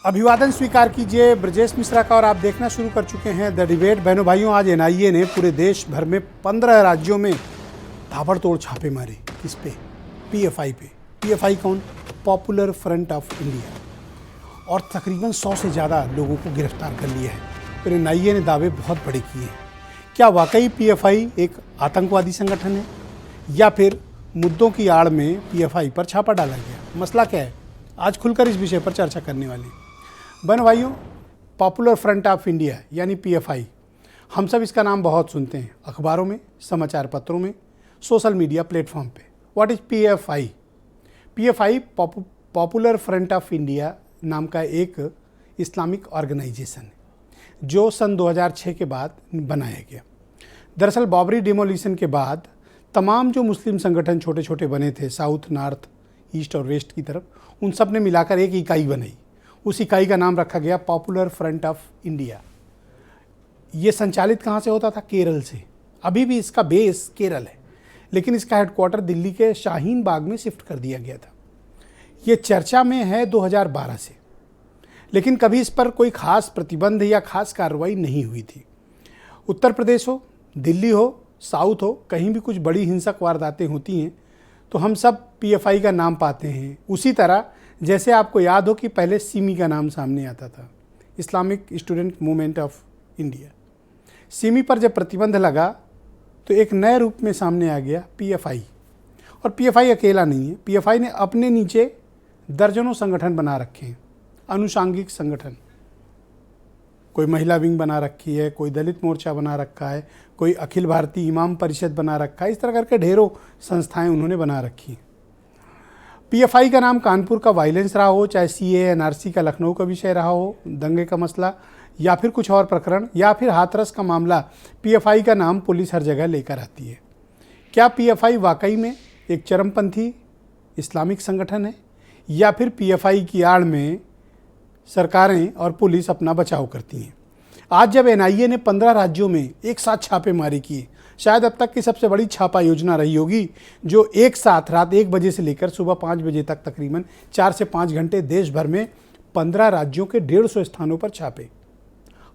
अभिवादन स्वीकार कीजिए ब्रजेश मिश्रा का और आप देखना शुरू कर चुके हैं द डिबेट। बहनों भाइयों, आज एनआईए ने पूरे देश भर में 15 राज्यों में ताबड़तोड़ छापे मारे। किस पे? पीएफआई पे। पीएफआई कौन? Popular front of India. और तकरीबन 100 से ज़्यादा लोगों को गिरफ्तार कर लिया है। फिर एनआईए ने दावे बहुत बड़े किए हैं। क्या वाकई पीएफआई एक आतंकवादी संगठन है या फिर मुद्दों की आड़ में पीएफआई पर छापा डाला गया? मसला क्या है? आज खुलकर इस विषय पर चर्चा करने वाले हैं। बहन भाइयों, पॉपुलर फ्रंट ऑफ इंडिया यानी पीएफआई, हम सब इसका नाम बहुत सुनते हैं अखबारों में, समाचार पत्रों में, सोशल मीडिया प्लेटफॉर्म पे। What is PFI? PFI popular front of India नाम का एक इस्लामिक ऑर्गेनाइजेशन है जो सन 2006 के बाद बनाया गया। दरअसल बाबरी डिमोलिशन के बाद तमाम जो मुस्लिम संगठन छोटे छोटे बने थे साउथ, नॉर्थ, ईस्ट और वेस्ट की तरफ, उन सब ने मिलाकर एक इकाई बनाई। उस इकाई का नाम रखा गया पॉपुलर फ्रंट ऑफ इंडिया। ये संचालित कहाँ से होता था? केरल से। अभी भी इसका बेस केरल है, लेकिन इसका हेडक्वार्टर दिल्ली के शाहीन बाग में शिफ्ट कर दिया गया था। ये चर्चा में है 2012 से, लेकिन कभी इस पर कोई खास प्रतिबंध या खास कार्रवाई नहीं हुई थी। उत्तर प्रदेश हो, दिल्ली हो, साउथ हो, कहीं भी कुछ बड़ी हिंसक वारदातें होती हैं तो हम सब पीएफआई का नाम पाते हैं। उसी तरह जैसे आपको याद हो कि पहले सिमी का नाम सामने आता था, Islamic student movement of India. Simi पर जब प्रतिबंध लगा तो एक नए रूप में सामने आ गया पीएफआई। और पीएफआई अकेला नहीं है, पीएफआई ने अपने नीचे दर्जनों संगठन बना रखे हैं, अनुषांगिक संगठन। कोई महिला विंग बना रखी है, कोई दलित मोर्चा बना रखा है, कोई अखिल भारतीय इमाम परिषद बना रखा है। इस तरह करके ढेरों संस्थाएं उन्होंने बना रखी हैं। पीएफआई का नाम कानपुर का वायलेंस रहा हो, चाहे सीए एनआरसी का लखनऊ का विषय रहा हो, दंगे का मसला, या फिर कुछ और प्रकरण, या फिर हाथरस का मामला, पीएफआई का नाम पुलिस हर जगह लेकर आती है। क्या पीएफआई वाकई में एक चरमपंथी इस्लामिक संगठन है या फिर पीएफआई की आड़ में सरकारें और पुलिस अपना बचाव करती हैं? आज जब एनआईए ने 15 राज्यों में एक साथ छापेमारी की, शायद अब तक की सबसे बड़ी छापा योजना रही होगी, जो एक साथ रात 1 बजे से लेकर सुबह 5 बजे तक तकरीबन 4 से 5 घंटे देश भर में 15 राज्यों के 150 स्थानों पर छापे।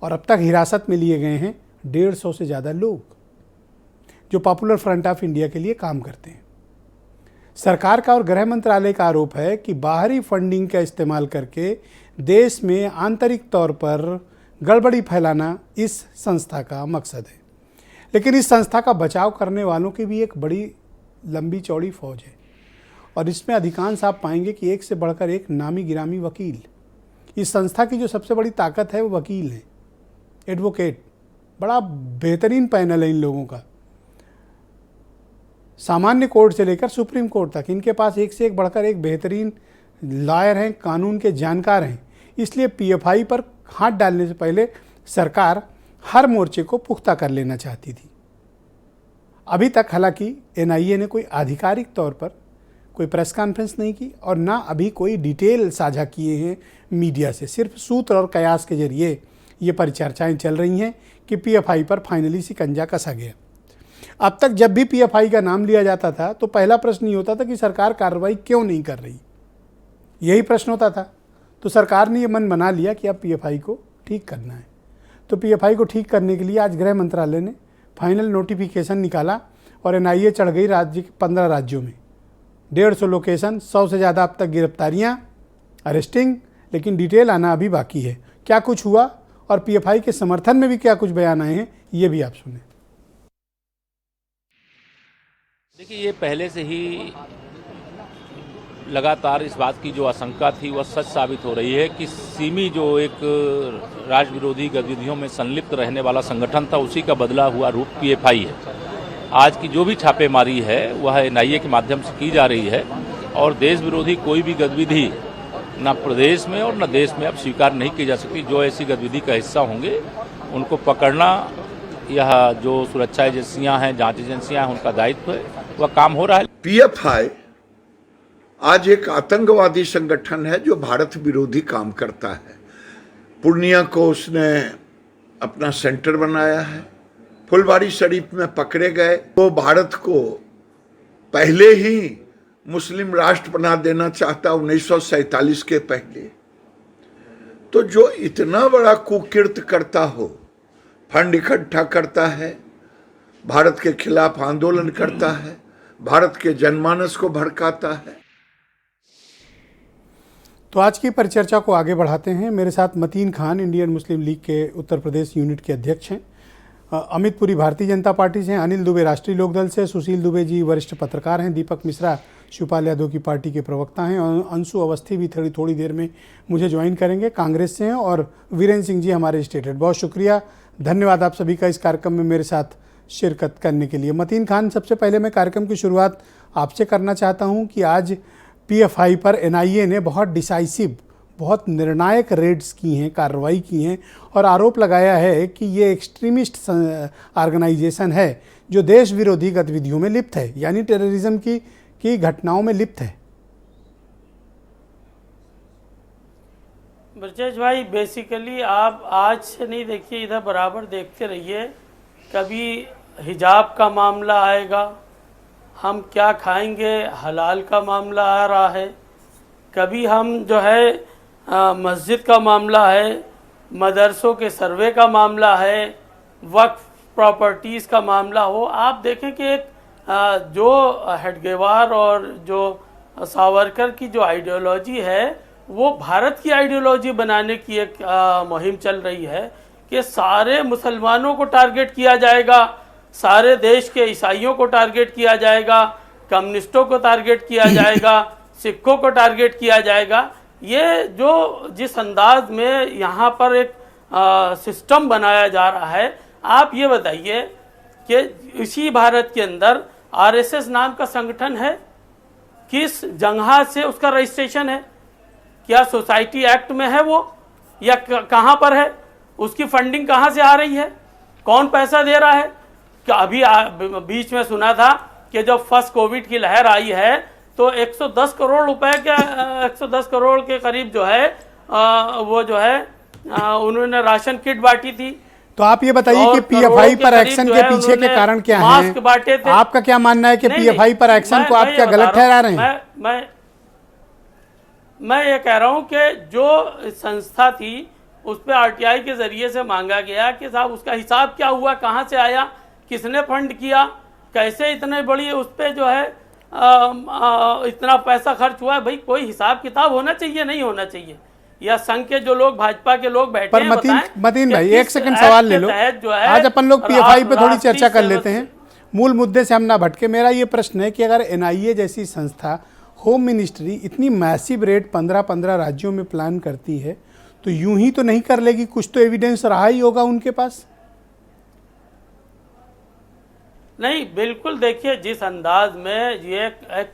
और अब तक हिरासत में लिए गए हैं 150 से ज़्यादा लोग जो पॉपुलर फ्रंट ऑफ इंडिया के लिए काम करते हैं। सरकार का और गृह मंत्रालय का आरोप है कि बाहरी फंडिंग का इस्तेमाल करके देश में आंतरिक तौर पर गड़बड़ी फैलाना इस संस्था का मकसद है। लेकिन इस संस्था का बचाव करने वालों की भी एक बड़ी लंबी चौड़ी फौज है, और इसमें अधिकांश आप पाएंगे कि एक से बढ़कर एक नामी गिरामी वकील। इस संस्था की जो सबसे बड़ी ताकत है वो वकील हैं, एडवोकेट। बड़ा बेहतरीन पैनल है इन लोगों का, सामान्य कोर्ट से लेकर सुप्रीम कोर्ट तक इनके पास एक से एक बढ़कर एक बेहतरीन लॉयर हैं, कानून के जानकार हैं। इसलिए पीएफआई पर हाथ डालने से पहले सरकार हर मोर्चे को पुख्ता कर लेना चाहती थी। अभी तक हालांकि एनआईए ने कोई आधिकारिक तौर पर कोई प्रेस कॉन्फ्रेंस नहीं की और ना अभी कोई डिटेल साझा किए हैं मीडिया से। सिर्फ सूत्र और कयास के जरिए ये परिचर्चाएं चल रही हैं कि पीएफआई पर फाइनली शिकंजा कसा गया। अब तक जब भी पीएफआई का नाम लिया जाता था तो पहला प्रश्न ये होता था कि सरकार कार्रवाई क्यों नहीं कर रही, यही प्रश्न होता था। तो सरकार ने ये मन बना लिया कि अब पीएफआई को ठीक करना है। तो पीएफआई को ठीक करने के लिए आज गृह मंत्रालय ने फाइनल नोटिफिकेशन निकाला और एनआईए चढ़ गई राज्य के 15 राज्यों में। 150 लोकेशन, 100 से ज़्यादा अब तक गिरफ्तारियाँ, अरेस्टिंग। लेकिन डिटेल आना अभी बाकी है। क्या कुछ हुआ और पीएफआई के समर्थन में भी क्या कुछ बयान आए हैं, ये भी आप सुने। देखिए, ये पहले से ही लगातार इस बात की जो आशंका थी वह सच साबित हो रही है कि सिमी जो एक राष्ट्र विरोधी गतिविधियों में संलिप्त रहने वाला संगठन था, उसी का बदला हुआ रूप पीएफआई है। आज की जो भी छापेमारी है वह एनआईए के माध्यम से की जा रही है, और देश विरोधी कोई भी गतिविधि न प्रदेश में और न देश में अब स्वीकार नहीं की जा सकती। जो ऐसी गतिविधि का हिस्सा होंगे उनको पकड़ना, यह जो सुरक्षा एजेंसियां हैं, जांच एजेंसियां हैं, उनका दायित्व है, वह काम हो रहा है। पीएफआई आज एक आतंकवादी संगठन है जो भारत विरोधी काम करता है। पूर्णिया को उसने अपना सेंटर बनाया है। फुलवारी शरीफ में पकड़े गए तो भारत को पहले ही मुस्लिम राष्ट्र बना देना चाहता 1947 के पहले। तो जो इतना बड़ा कुकीर्त करता हो, फंड इकट्ठा करता है, भारत के खिलाफ आंदोलन करता है, भारत के जनमानस को भड़काता है। तो आज की परिचर्चा को आगे बढ़ाते हैं। मेरे साथ Mateen Khan Indian Muslim League के उत्तर प्रदेश यूनिट के अध्यक्ष हैं, अमित पुरी भारतीय जनता पार्टी से हैं, अनिल दुबे राष्ट्रीय लोकदल से, सुशील दुबे जी वरिष्ठ पत्रकार हैं, दीपक मिश्रा शिवपाल यादव की पार्टी के प्रवक्ता हैं, और अंशु अवस्थी भी थोड़ी देर में मुझे ज्वाइन करेंगे, कांग्रेस से हैं, और वीरेंद्र सिंह जी हमारे स्टेट हेड। बहुत शुक्रिया, धन्यवाद आप सभी का इस कार्यक्रम में मेरे साथ शिरकत करने के लिए। मतीन खान, सबसे पहले मैं कार्यक्रम की शुरुआत आपसे करना चाहता हूँ कि आज PFI पर NIA ने बहुत डिसाइसिव, बहुत निर्णायक रेड्स की हैं, कार्रवाई की हैं, और आरोप लगाया है कि ये एक्सट्रीमिस्ट ऑर्गेनाइजेशन है जो देश विरोधी गतिविधियों में लिप्त है, यानी टेररिज्म की घटनाओं में लिप्त है। ब्रजेश भाई, बेसिकली आप आज से नहीं देखिए, इधर बराबर देखते रहिए। कभी हिजाब का मामला आएगा, हम क्या खाएंगे हलाल का मामला आ रहा है, कभी हम जो है मस्जिद का मामला है, मदरसों के सर्वे का मामला है, वक्फ प्रॉपर्टीज़ का मामला हो। आप देखें कि एक जो हेडगेवार और जो सावरकर की जो आइडियोलॉजी है वो भारत की आइडियोलॉजी बनाने की एक मुहिम चल रही है कि सारे मुसलमानों को टारगेट किया जाएगा, सारे देश के ईसाइयों को टारगेट किया जाएगा, कम्युनिस्टों को टारगेट किया जाएगा, सिखों को टारगेट किया जाएगा। ये जो जिस अंदाज में यहाँ पर एक सिस्टम बनाया जा रहा है, आप ये बताइए कि इसी भारत के अंदर RSS नाम का संगठन है, किस जगह से उसका रजिस्ट्रेशन है, क्या सोसाइटी एक्ट में है वो, या कहाँ पर है, उसकी फंडिंग कहाँ से आ रही है, कौन पैसा दे रहा है? क्या अभी बीच में सुना था कि जब फर्स्ट कोविड की लहर आई है तो 110 करोड़ रुपए के 110 करोड़ के करीब जो है वो जो है उन्होंने राशन किट बांटी थी। तो आप ये बताइए कि PFI पर एक्शन के पीछे के कारण क्या हैं? मास्क बांटे थे। आपका क्या मानना है कि PFI पर एक्शन को आप क्या गलत ठहरा रहे हैं? मैं ये कह रहा हूँ कि जो संस्था थी उस पर RTI के जरिए से मांगा गया कि साहब उसका हिसाब क्या हुआ, कहाँ से आया, किसने फंड किया, कैसे इतने बड़ी उस पर जो है इतना पैसा खर्च हुआ है। भाई कोई हिसाब किताब होना चाहिए, नहीं होना चाहिए? या संघ के जो लोग, भाजपा के लोग बैठे हैं, मतीन भाई एक सेकंड सवाल ले लो। आज अपन लोग PFI पे थोड़ी चर्चा कर लेते हैं, मूल मुद्दे से हम ना भटके। मेरा ये प्रश्न है कि अगर NIA जैसी संस्था, होम मिनिस्ट्री इतनी मैसिव रेड 15 राज्यों में प्लान करती है तो यूं ही तो नहीं कर लेगी, कुछ तो एविडेंस रहा ही होगा उनके पास। नहीं, बिल्कुल देखिए, जिस अंदाज में ये एक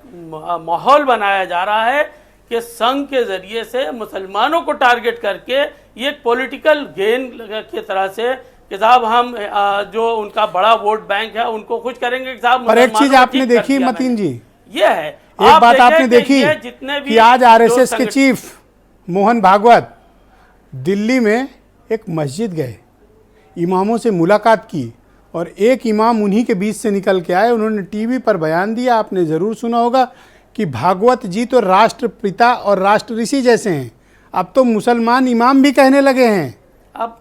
माहौल बनाया जा रहा है कि संघ के जरिए से मुसलमानों को टारगेट करके ये एक पॉलिटिकल गेन की तरह से कि साहब हम जो उनका बड़ा वोट बैंक है उनको खुश करेंगे कि साहब। पर एक चीज आपने देखी मतीन जी, ये है एक बात आपने देखी कि आज RSS के चीफ मोहन भागवत दिल्ली में एक मस्जिद गए, इमामों से मुलाकात की, और एक इमाम उन्हीं के बीच से निकल के आए। उन्होंने टीवी पर बयान दिया, आपने ज़रूर सुना होगा, कि भागवत जी तो राष्ट्रपिता और राष्ट्र ऋषि जैसे हैं, अब तो मुसलमान इमाम भी कहने लगे हैं। अब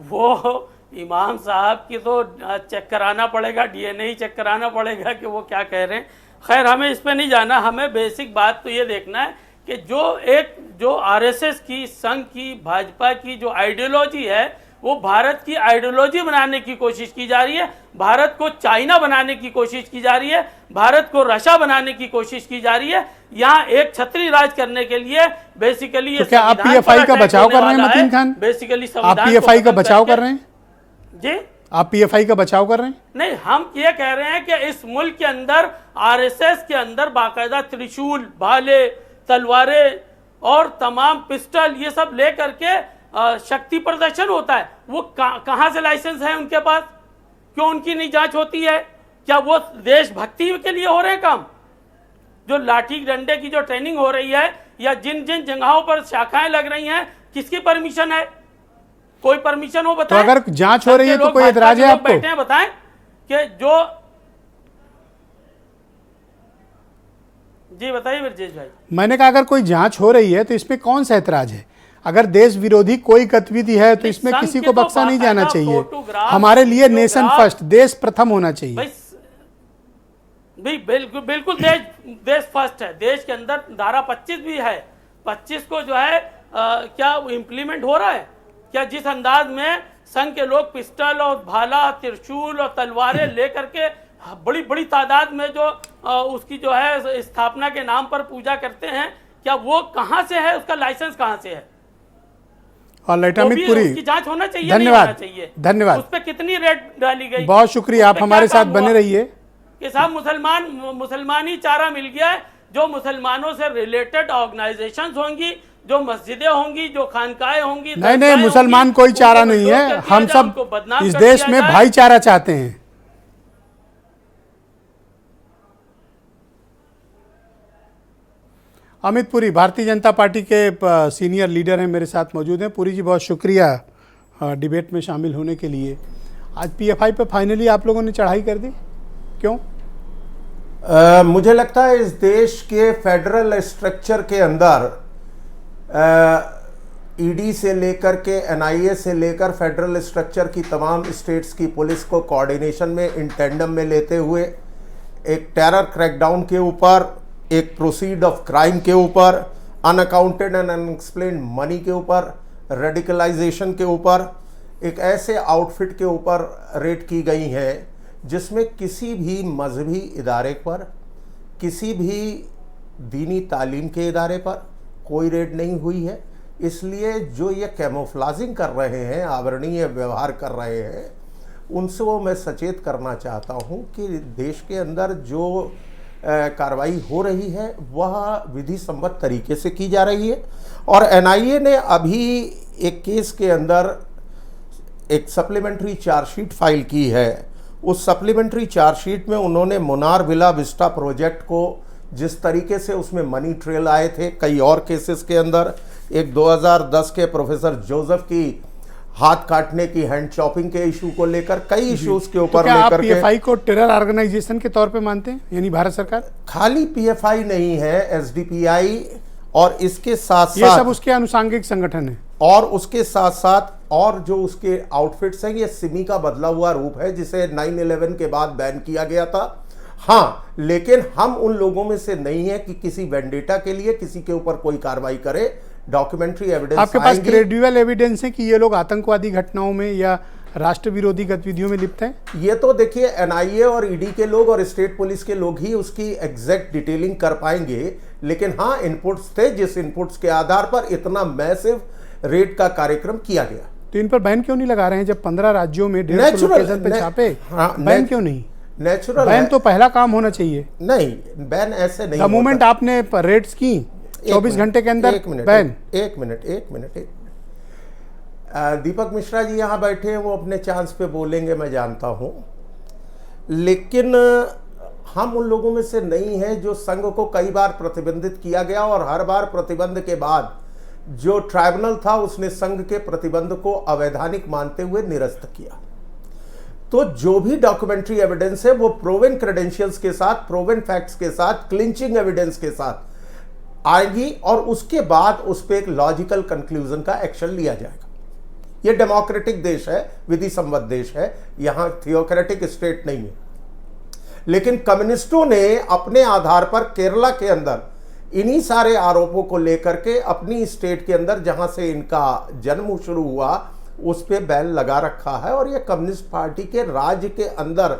वो इमाम साहब की तो चेक कराना पड़ेगा, DNA ही चेक कराना पड़ेगा कि वो क्या कह रहे हैं। खैर, हमें इस पर नहीं जाना, हमें बेसिक बात तो ये देखना है कि जो RSS की, संघ की, भाजपा की जो आइडियोलॉजी है वो भारत की आइडियोलॉजी बनाने की कोशिश की जा रही है, भारत को चाइना बनाने की कोशिश की जा रही है, भारत को रशिया बनाने की कोशिश की जा रही है। यहाँ एक छत्री राज करने के लिए बेसिकली तो क्या आप PFI का बचाव कर रहे हैं मतीन खान? बेसिकली आप PFI का बचाव कर रहे हैं जी? आप PFI का बचाव कर रहे हैं? नहीं, हम ये कह रहे हैं कि इस मुल्क के अंदर RSS के अंदर बाकायदा त्रिशूल, भाले, तलवारें और तमाम पिस्टल ये सब ले करके शक्ति प्रदर्शन होता है। वो कहाँ से लाइसेंस है उनके पास? क्यों उनकी नहीं जांच होती है? क्या वो देशभक्ति के लिए हो रहे हैं काम? जो लाठी डंडे की जो ट्रेनिंग हो रही है या जिन जिन जगहों पर शाखाएं लग रही हैं, किसकी परमिशन है? कोई परमिशन हो बताएं। तो अगर जांच हो रही है तो कोई एतराज है आपको? बैठे हैं, बताएं कि जो जी बताइए ब्रजेश भाई। मैंने कहा अगर कोई जांच हो रही है तो इसमें कौन सा ऐतराज है? अगर देश विरोधी कोई गतिविधि है तो इसमें संघ किसी के को तो बख्शा नहीं जाना बाकायदा चाहिए। फोटोग्राफ, हमारे लिए नेशन वीडियोग्राफ- फर्स्ट, देश प्रथम होना चाहिए। भाई बिल्कुल बिल्कुल देश फर्स्ट है। देश के अंदर धारा 25 भी है। 25 को जो है क्या इम्प्लीमेंट हो रहा है क्या? जिस अंदाज में संघ के लोग पिस्टल और भाला, त्रिशूल और तलवारें लेकर के बड़ी बड़ी तादाद में जो उसकी जो है स्थापना के नाम पर पूजा करते हैं, क्या वो कहां से है? उसका लाइसेंस कहां से है? और लाइट वो अमित भी पुरी, उसकी जांच होना चाहिए, धन्यवाद, नहीं होना चाहिए? धन्यवाद। उस पर कितनी रेट डाली गई? बहुत शुक्रिया, उस आप पे हमारे क्या साथ काम बने हुआ? रहिए। कि साहब मुसलमानी चारा मिल गया है। जो मुसलमानों से रिलेटेड ऑर्गेनाइजेशंस होंगी, जो मस्जिदें होंगी, जो खानकाएं होंगी, नहीं दरगाहें मुसलमान होंगी, कोई चारा उनको नहीं विरोध है। कर दिया हम जाए, सब उनको बदनाम इस कर देश दिया में जाए। भाईचारा चाहते हैं। अमित पुरी भारतीय जनता पार्टी के सीनियर लीडर हैं, मेरे साथ मौजूद हैं। पुरी जी बहुत शुक्रिया डिबेट में शामिल होने के लिए। आज पीएफआई पे फाइनली आप लोगों ने चढ़ाई कर दी, क्यों? मुझे लगता है इस देश के फेडरल स्ट्रक्चर के अंदर ईडी से लेकर के एनआईए से लेकर फेडरल स्ट्रक्चर की तमाम स्टेट्स की पुलिस को कोऑर्डिनेशन में इन टेंडम में लेते हुए एक टेरर क्रैकडाउन के ऊपर, एक प्रोसीड ऑफ क्राइम के ऊपर, अनअकाउंटेड एंड अनएक्सप्लेन्ड मनी के ऊपर, रेडिकलाइजेशन के ऊपर, एक ऐसे आउटफिट के ऊपर रेड की गई हैं जिसमें किसी भी मजहबी इदारे पर, किसी भी दीनी तालीम के इदारे पर कोई रेड नहीं हुई है। इसलिए जो ये कैमोफ्लाजिंग कर रहे हैं, आवरणीय व्यवहार कर रहे हैं, उनसे वो मैं सचेत करना चाहता हूँ कि देश के अंदर जो कार्रवाई हो रही है वह विधि सम्मत तरीके से की जा रही है। और एनआईए ने अभी एक केस के अंदर एक सप्लीमेंट्री चार्जशीट फाइल की है। उस सप्लीमेंट्री चार्जशीट में उन्होंने मुनार विला विस्टा प्रोजेक्ट को, जिस तरीके से उसमें मनी ट्रेल आए थे कई और केसेस के अंदर, एक 2010 के प्रोफेसर जोसेफ की हाथ काटने की, हैंड चॉपिंग के इशू को लेकर, कई इश्यूज के ऊपर तो क्या आप लेकर के। पीएफआई को टेरर ऑर्गेनाइजेशन के तौर पे मानते हैं, यानी भारत सरकार? खाली पीएफआई नहीं है, एसडीपीआई और इसके साथ ये सब साथ उसके अनुसांगिक संगठन है। और उसके साथ साथ और जो उसके आउटफिट्स हैं, ये सिमी का बदला हुआ रूप है जिसे 9/11 के बाद बैन किया गया था। हाँ, लेकिन हम उन लोगों में से नहीं है कि किसी वेंडेटा के लिए किसी के ऊपर कोई कार्रवाई करे। डॉक्यूमेंट्री एविडेंस आपके पास क्रेडिबल एविडेंस है कि ये लोग आतंकवादी घटनाओं में या राष्ट्र विरोधी गतिविधियों में लिप्त हैं? ये तो देखिए एनआईए और ईडी के लोग और स्टेट पुलिस के लोग ही उसकी एग्जैक्ट डिटेलिंग कर पाएंगे। लेकिन हाँ, इनपुट्स थे जिस इनपुट्स के आधार पर इतना मैसिव रेड का कार्यक्रम किया गया। तो इन पर बैन क्यों नहीं लगा रहे हैं जब 15 राज्यों में 150 लोकेशन पे छापे? बैन क्यों नहीं? नेचुरल बैन तो पहला काम होना चाहिए। नहीं, बैन ऐसे नहीं द मोमेंट आपने रेड्स की 24 घंटे के अंदर बैन। एक मिनट। दीपक मिश्रा जी यहाँ बैठे हैं, वो अपने चांस पे बोलेंगे, मैं जानता हूँ। लेकिन हम उन लोगों में से नहीं है जो संघ को कई बार प्रतिबंधित किया गया और हर बार प्रतिबंध के बाद जो ट्राइब्यूनल था उसने संघ के प्रतिबंध को अवैधानिक मानते हुए निरस्त किया। तो जो भी डॉक्यूमेंट्री एविडेंस है वो प्रूवन क्रेडेंशियल्स के साथ, प्रूवन फैक्ट्स के साथ, क्लिंचिंग एविडेंस के साथ आएगी और उसके बाद उस पर एक लॉजिकल कंक्लूजन का एक्शन लिया जाएगा। ये डेमोक्रेटिक देश है, विधि सम्मत देश है, यहां थियोक्रेटिक स्टेट नहीं है। लेकिन कम्युनिस्टों ने अपने आधार पर केरला के अंदर इन्हीं सारे आरोपों को लेकर के अपनी स्टेट के अंदर जहां से इनका जन्म शुरू हुआ उस पे बैन लगा रखा है। और ये कम्युनिस्ट पार्टी के राज्य के अंदर,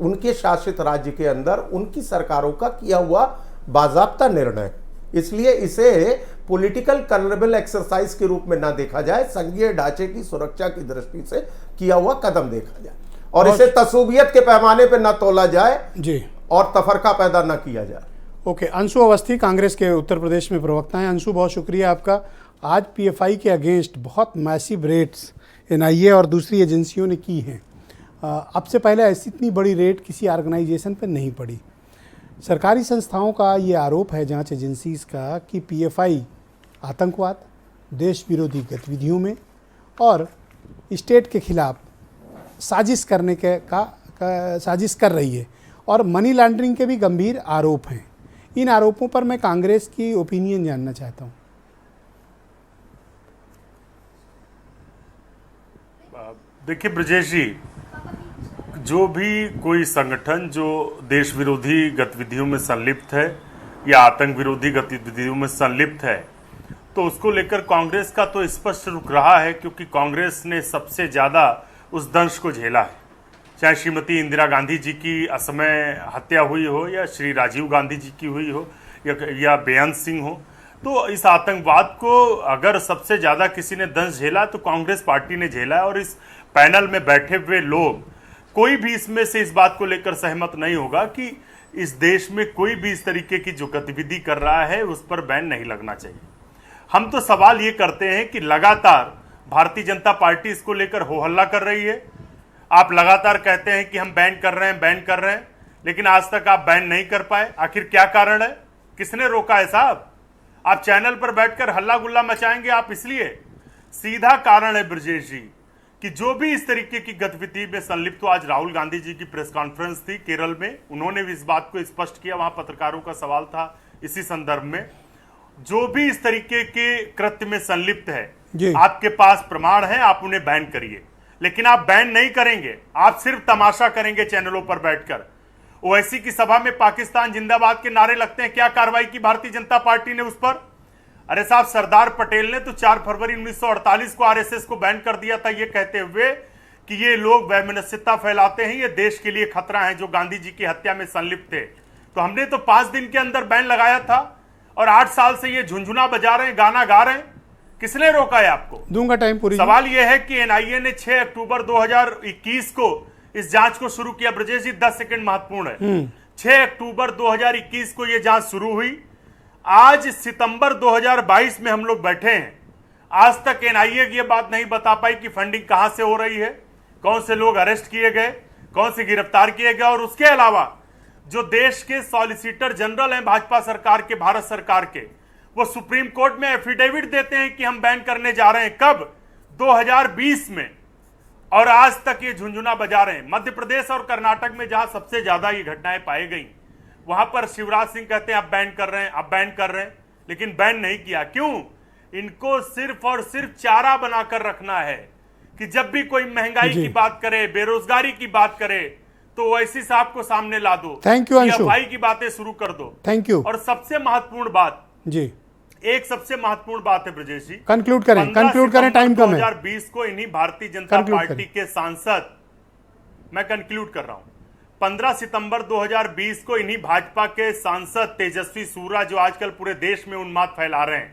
उनके शासित राज्य के अंदर उनकी सरकारों का किया हुआ बाज़ाब्ता निर्णय, इसलिए इसे पॉलिटिकल कल्नरेबल एक्सरसाइज के रूप में ना देखा जाए, संघीय ढांचे की सुरक्षा की दृष्टि से किया हुआ कदम देखा जाए और इसे तसूबियत के पैमाने पर ना तोला जाए जी और तफरका पैदा ना किया जाए। ओके, अंशु अवस्थी कांग्रेस के उत्तर प्रदेश में प्रवक्ता हैं। अंशु, बहुत शुक्रिया आपका। आज पीएफआई के अगेंस्ट बहुत मैसिव रेड्स एनआईए और दूसरी एजेंसियों ने की हैं। अब से पहले ऐसी इतनी बड़ी रेड किसी ऑर्गेनाइजेशन पर नहीं पड़ी। सरकारी संस्थाओं का ये आरोप है, जांच एजेंसीज का, कि पीएफआई आतंकवाद, देश विरोधी गतिविधियों में और स्टेट के खिलाफ साजिश साजिश कर रही है और मनी लॉन्ड्रिंग के भी गंभीर आरोप हैं। इन आरोपों पर मैं कांग्रेस की ओपिनियन जानना चाहता हूं। देखिए ब्रजेश जी, जो भी कोई संगठन जो देश विरोधी गतिविधियों में संलिप्त है या आतंक विरोधी गतिविधियों में संलिप्त है, तो उसको लेकर कांग्रेस का तो स्पष्ट रुख रहा है, क्योंकि कांग्रेस ने सबसे ज़्यादा उस दंश को झेला है। चाहे श्रीमती इंदिरा गांधी जी की असमय हत्या हुई हो, या श्री राजीव गांधी जी की हुई हो, या बेअंत सिंह हो, तो इस आतंकवाद को अगर सबसे ज़्यादा किसी ने दंश झेला तो कांग्रेस पार्टी ने झेला है। और इस पैनल में बैठे हुए लोग कोई भी इसमें से इस बात को लेकर सहमत नहीं होगा कि इस देश में कोई भी इस तरीके की जो गतिविधि कर रहा है उस पर बैन नहीं लगना चाहिए। हम तो सवाल ये करते हैं कि लगातार भारतीय जनता पार्टी इसको लेकर हो हल्ला कर रही है। आप लगातार कहते हैं कि हम बैन कर रहे हैं, बैन कर रहे हैं, लेकिन आज तक आप बैन नहीं कर पाए। आखिर क्या कारण है? किसने रोका है साहब? आप चैनल पर बैठकर हल्ला गुल्ला मचाएंगे आप इसलिए? सीधा कारण है ब्रजेश जी कि जो भी इस तरीके की गतिविधि में संलिप्त हो, आज राहुल गांधी जी की प्रेस कॉन्फ्रेंस थी केरल में, उन्होंने भी इस बात को स्पष्ट किया, वहां पत्रकारों का सवाल था इसी संदर्भ में। जो भी इस तरीके के कृत्य में संलिप्त है, आपके पास प्रमाण है, आप उन्हें बैन करिए। लेकिन आप बैन नहीं करेंगे, आप सिर्फ तमाशा करेंगे चैनलों पर बैठकर। ओवैसी की सभा में पाकिस्तान जिंदाबाद के नारे लगते हैं, क्या कार्रवाई की भारतीय जनता पार्टी ने उस पर? अरे साहब, सरदार पटेल ने तो 4 फरवरी 1948 को आरएसएस को बैन कर दिया था, ये कहते हुए कि ये लोग वैमनस्यता फैलाते हैं, ये देश के लिए खतरा है, जो गांधी जी की हत्या में संलिप्त थे। तो हमने तो 5 दिन के अंदर बैन लगाया था, और 8 साल से ये झुंझुना बजा रहे हैं, गाना गा रहे हैं। किसने रोका है आपको? दूंगा टाइम पूरी। सवाल यह है कि एनआईए ने 6 अक्टूबर 2021 को इस जांच को शुरू किया। ब्रजेश जी 10 सेकंड महत्वपूर्ण है। 6 अक्टूबर 2021 को यह जांच शुरू हुई। आज सितंबर 2022 में हम लोग बैठे हैं, आज तक एनआईए ये बात नहीं बता पाई कि फंडिंग कहां से हो रही है, कौन से लोग अरेस्ट किए गए, कौन से गिरफ्तार किए गए। और उसके अलावा जो देश के सॉलिसिटर जनरल हैं भाजपा सरकार के, भारत सरकार के, वो सुप्रीम कोर्ट में एफिडेविट देते हैं कि हम बैन करने जा रहे हैं। कब? 2020 में। और आज तक ये झुंझुना बजा रहे हैं। मध्य प्रदेश और कर्नाटक में जहां सबसे ज्यादा ये घटनाएं पाई गई, वहां पर शिवराज सिंह कहते हैं आप बैन कर रहे हैं, आप बैन कर रहे हैं, लेकिन बैन नहीं किया। क्यों? इनको सिर्फ और सिर्फ चारा बनाकर रखना है कि जब भी कोई महंगाई की बात करे, बेरोजगारी की बात करे, तो ओवैसी साहब को सामने ला दो। Thank you Anshu. भाई की बातें शुरू कर दो। Thank you. और सबसे महत्वपूर्ण बात जी, एक सबसे महत्वपूर्ण बात है ब्रजेश जी, कंक्लूड करें, टाइम कम है। 2020 को इन्हीं भारतीय जनता पार्टी के सांसद, मैं कंक्लूड कर रहा हूं, 15 सितंबर 2020 को इन्हीं भाजपा के सांसद तेजस्वी सूर्या, जो आजकल पूरे देश में उन्माद फैला रहे हैं,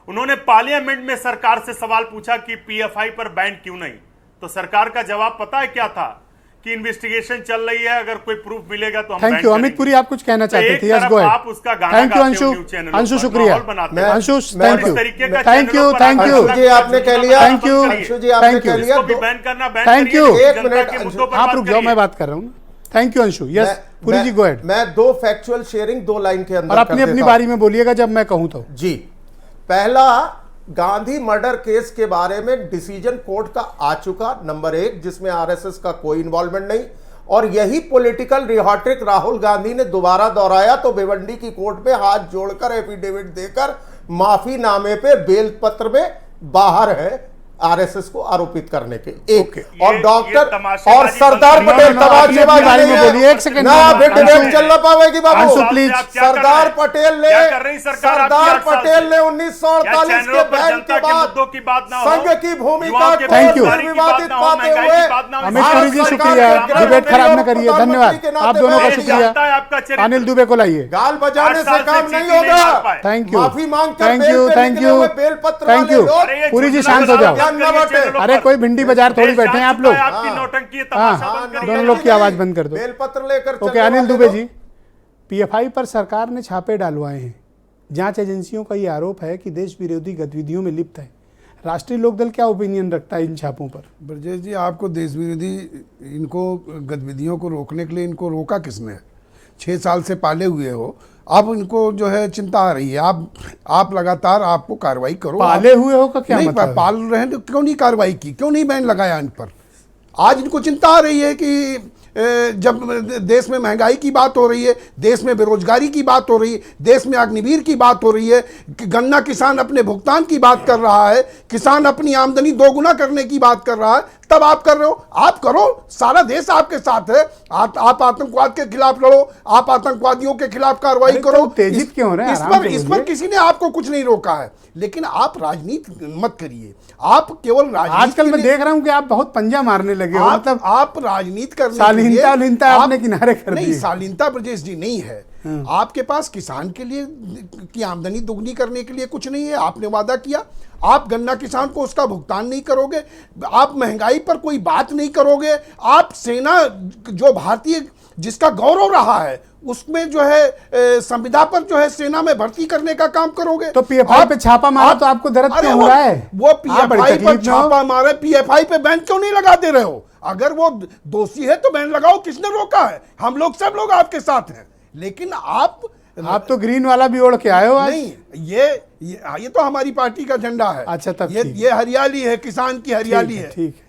उन्होंने पार्लियामेंट में सरकार से सवाल पूछा कि पीएफआई पर बैन क्यों नहीं। तो सरकार का जवाब पता है क्या था? कि इन्वेस्टिगेशन चल रही है, अगर कोई प्रूफ मिलेगा तो हम बैन करेंगे। Thank you. अमित पुरी, आप कुछ कहना चाहते थे? Yes, go ahead. आप उसका गाना थैंक यू अंशु। अंशु शुक्रिया। Anshu thank you, thank you, thank you ji, आपने कह लिया। थैंक यू, अंशु जी, आपने कह लिया। बैन करना, बैन थैंक यू। एक मिनट, आप रुक जाओ, मैं बात कर रहा हूँ। Thank you Anshu. Yes Puri ji, go ahead. मैं 2 फैक्चुअल शेयरिंग 2 लाइन के अंदर और अपनी अपनी बारी में बोलिएगा जब मैं कहूं तो। जी, पहला, गांधी मर्डर केस के बारे में डिसीजन कोर्ट का आ चुका, नंबर 1, जिसमें आरएसएस का कोई इन्वॉल्वमेंट नहीं। और यही पॉलिटिकल रिहॉट्रिक राहुल गांधी ने दोबारा दोहराया तो भिवंडी की कोर्ट में हाथ जोड़कर एफिडेविट देकर माफीनामे पे बेल पत्र में बाहर है आरएसएस को आरोपित करने के। एक और डॉक्टर और सरदार पटेल तमाशेबाजी नहीं है। एक सेकंड ना डिबेट चल ना पाएगी बाबू, प्लीज। सरदार पटेल ने 1948 के बैन के बाद संघ की भूमिका को विवादित पाते हुए। अमित पुरी जी शुक्रिया, डिबेट खराब न करिए, धन्यवाद। आप दोनों का शुक्रिया। अनिल दुबे को लाइए। गाल बजाने से काम नहीं होगा। थैंक यू, माफी मांगकर thank you, thank you, thank you. Puri ji शांत हो जाओ। अरे कोई भिंडी बाजार थोड़ी बैठे हैं आप लोग। दोनों लोग की आवाज बंद कर दो। बेलपत्र लेकर ओके, अनिल दुबे जी, पीएफआई पर सरकार ने छापे डालवाए हैं। जांच एजेंसियों का ये आरोप है कि देश विरोधी गतिविधियों में लिप्त है। राष्ट्रीय लोकदल क्या ओपिनियन रखता है इन छापों पर? ब्रजेश जी, आपको देश विरोधी इनको गतिविधियों को रोकने के लिए इनको रोका किसने? 6 साल से पाले हुए हो, अब इनको जो है चिंता आ रही है। आप लगातार आपको कार्रवाई करो। पाले हुए हो का क्या नहीं, मतलब? पाल रहे हैं तो क्यों नहीं कार्रवाई की, क्यों नहीं बैन लगाया इन पर? आज इनको चिंता आ रही है कि जब देश में महंगाई की बात हो रही है, देश में बेरोजगारी की बात हो रही है, देश में अग्निवीर की बात हो रही है, गन्ना किसान अपने भुगतान की बात कर रहा है, किसान अपनी आमदनी दोगुना करने की बात कर रहा है, तब आप कर रहे हो? आप करो, सारा देश आपके साथ है। आप आतंकवाद के खिलाफ लड़ो, आप आतंकवादियों के खिलाफ कार्रवाई करो। उत्तेजित क्यों हो रहे हैं? इस पर किसी ने आपको कुछ नहीं रोका है, लेकिन आप राजनीति मत करिए। आप केवल राजनीति, आजकल मैं देख रहा हूं कि आप बहुत पंजा मारने लगे हो। मतलब आप राजनीति करने शालीनता आपने किनारे कर दी। नहीं, शालीनता ब्रजेश जी नहीं है। आपके पास किसान के लिए की आमदनी दुगनी करने के लिए कुछ नहीं है। आपने वादा किया, आप गन्ना किसान को उसका भुगतान नहीं करोगे, आप महंगाई पर कोई बात नहीं करोगे, आप सेना जो भारतीय जिसका गौरव रहा है उसमें जो है संविदा पर जो है सेना में भर्ती करने का काम करोगे। तो पीएफआई पे छापा मारा तो आपको दर्द क्यों हो रहा है? वो पीएफआई पर छापा मारे, पीएफआई पे बैन क्यों नहीं लगा दे रहे हो? अगर वो दोषी है तो बैन लगाओ, किसने रोका है? हम लोग सब लोग आपके साथ हैं। लेकिन आप तो ग्रीन वाला भी ओढ़ के आए हो आज? नहीं, ये तो हमारी पार्टी का झंडा है। अच्छा, तब ये हरियाली है, किसान की हरियाली है। ठीक।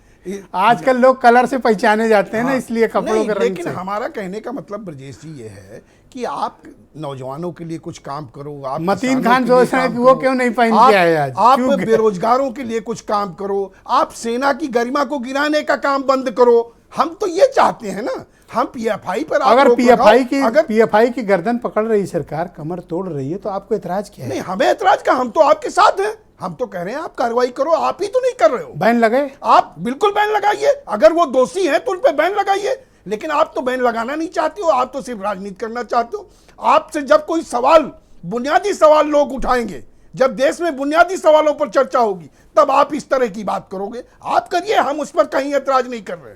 आजकल लोग कलर से पहचाने जाते हैं ना, इसलिए कपड़ों का रंग लेकिन से। हमारा कहने का मतलब ब्रजेश जी ये है कि आप नौजवानों के लिए कुछ काम करो। आप मतीन खान सोच रहे हैं कि वो क्यों नहीं पहन के आए आज? आप बेरोजगारों के लिए कुछ काम करो। आप सेना की गरिमा को गिराने का काम बंद करो। हम तो ये चाहते हैं ना, हम पीएफआई पर अगर पीएफआई की गर्दन पकड़ रही सरकार, कमर तोड़ रही है, तो आपको एतराज क्या है? नहीं, हमें एतराज का, हम तो आपके साथ हैं। हम तो कह रहे हैं आप कार्रवाई करो, आप ही तो नहीं कर रहे हो। बैन लगे? आप बिल्कुल बैन लगाइए। अगर वो दोषी हैं तो उन पे बैन लगाइए, लेकिन आप तो बैन लगाना नहीं चाहते हो। आप तो सिर्फ राजनीति करना चाहते हो। आपसे जब कोई सवाल, बुनियादी सवाल लोग उठाएंगे, जब देश में बुनियादी सवालों पर चर्चा होगी, तब आप इस तरह की बात करोगे। आप करिए, हम उस पर कहीं एतराज नहीं कर रहे।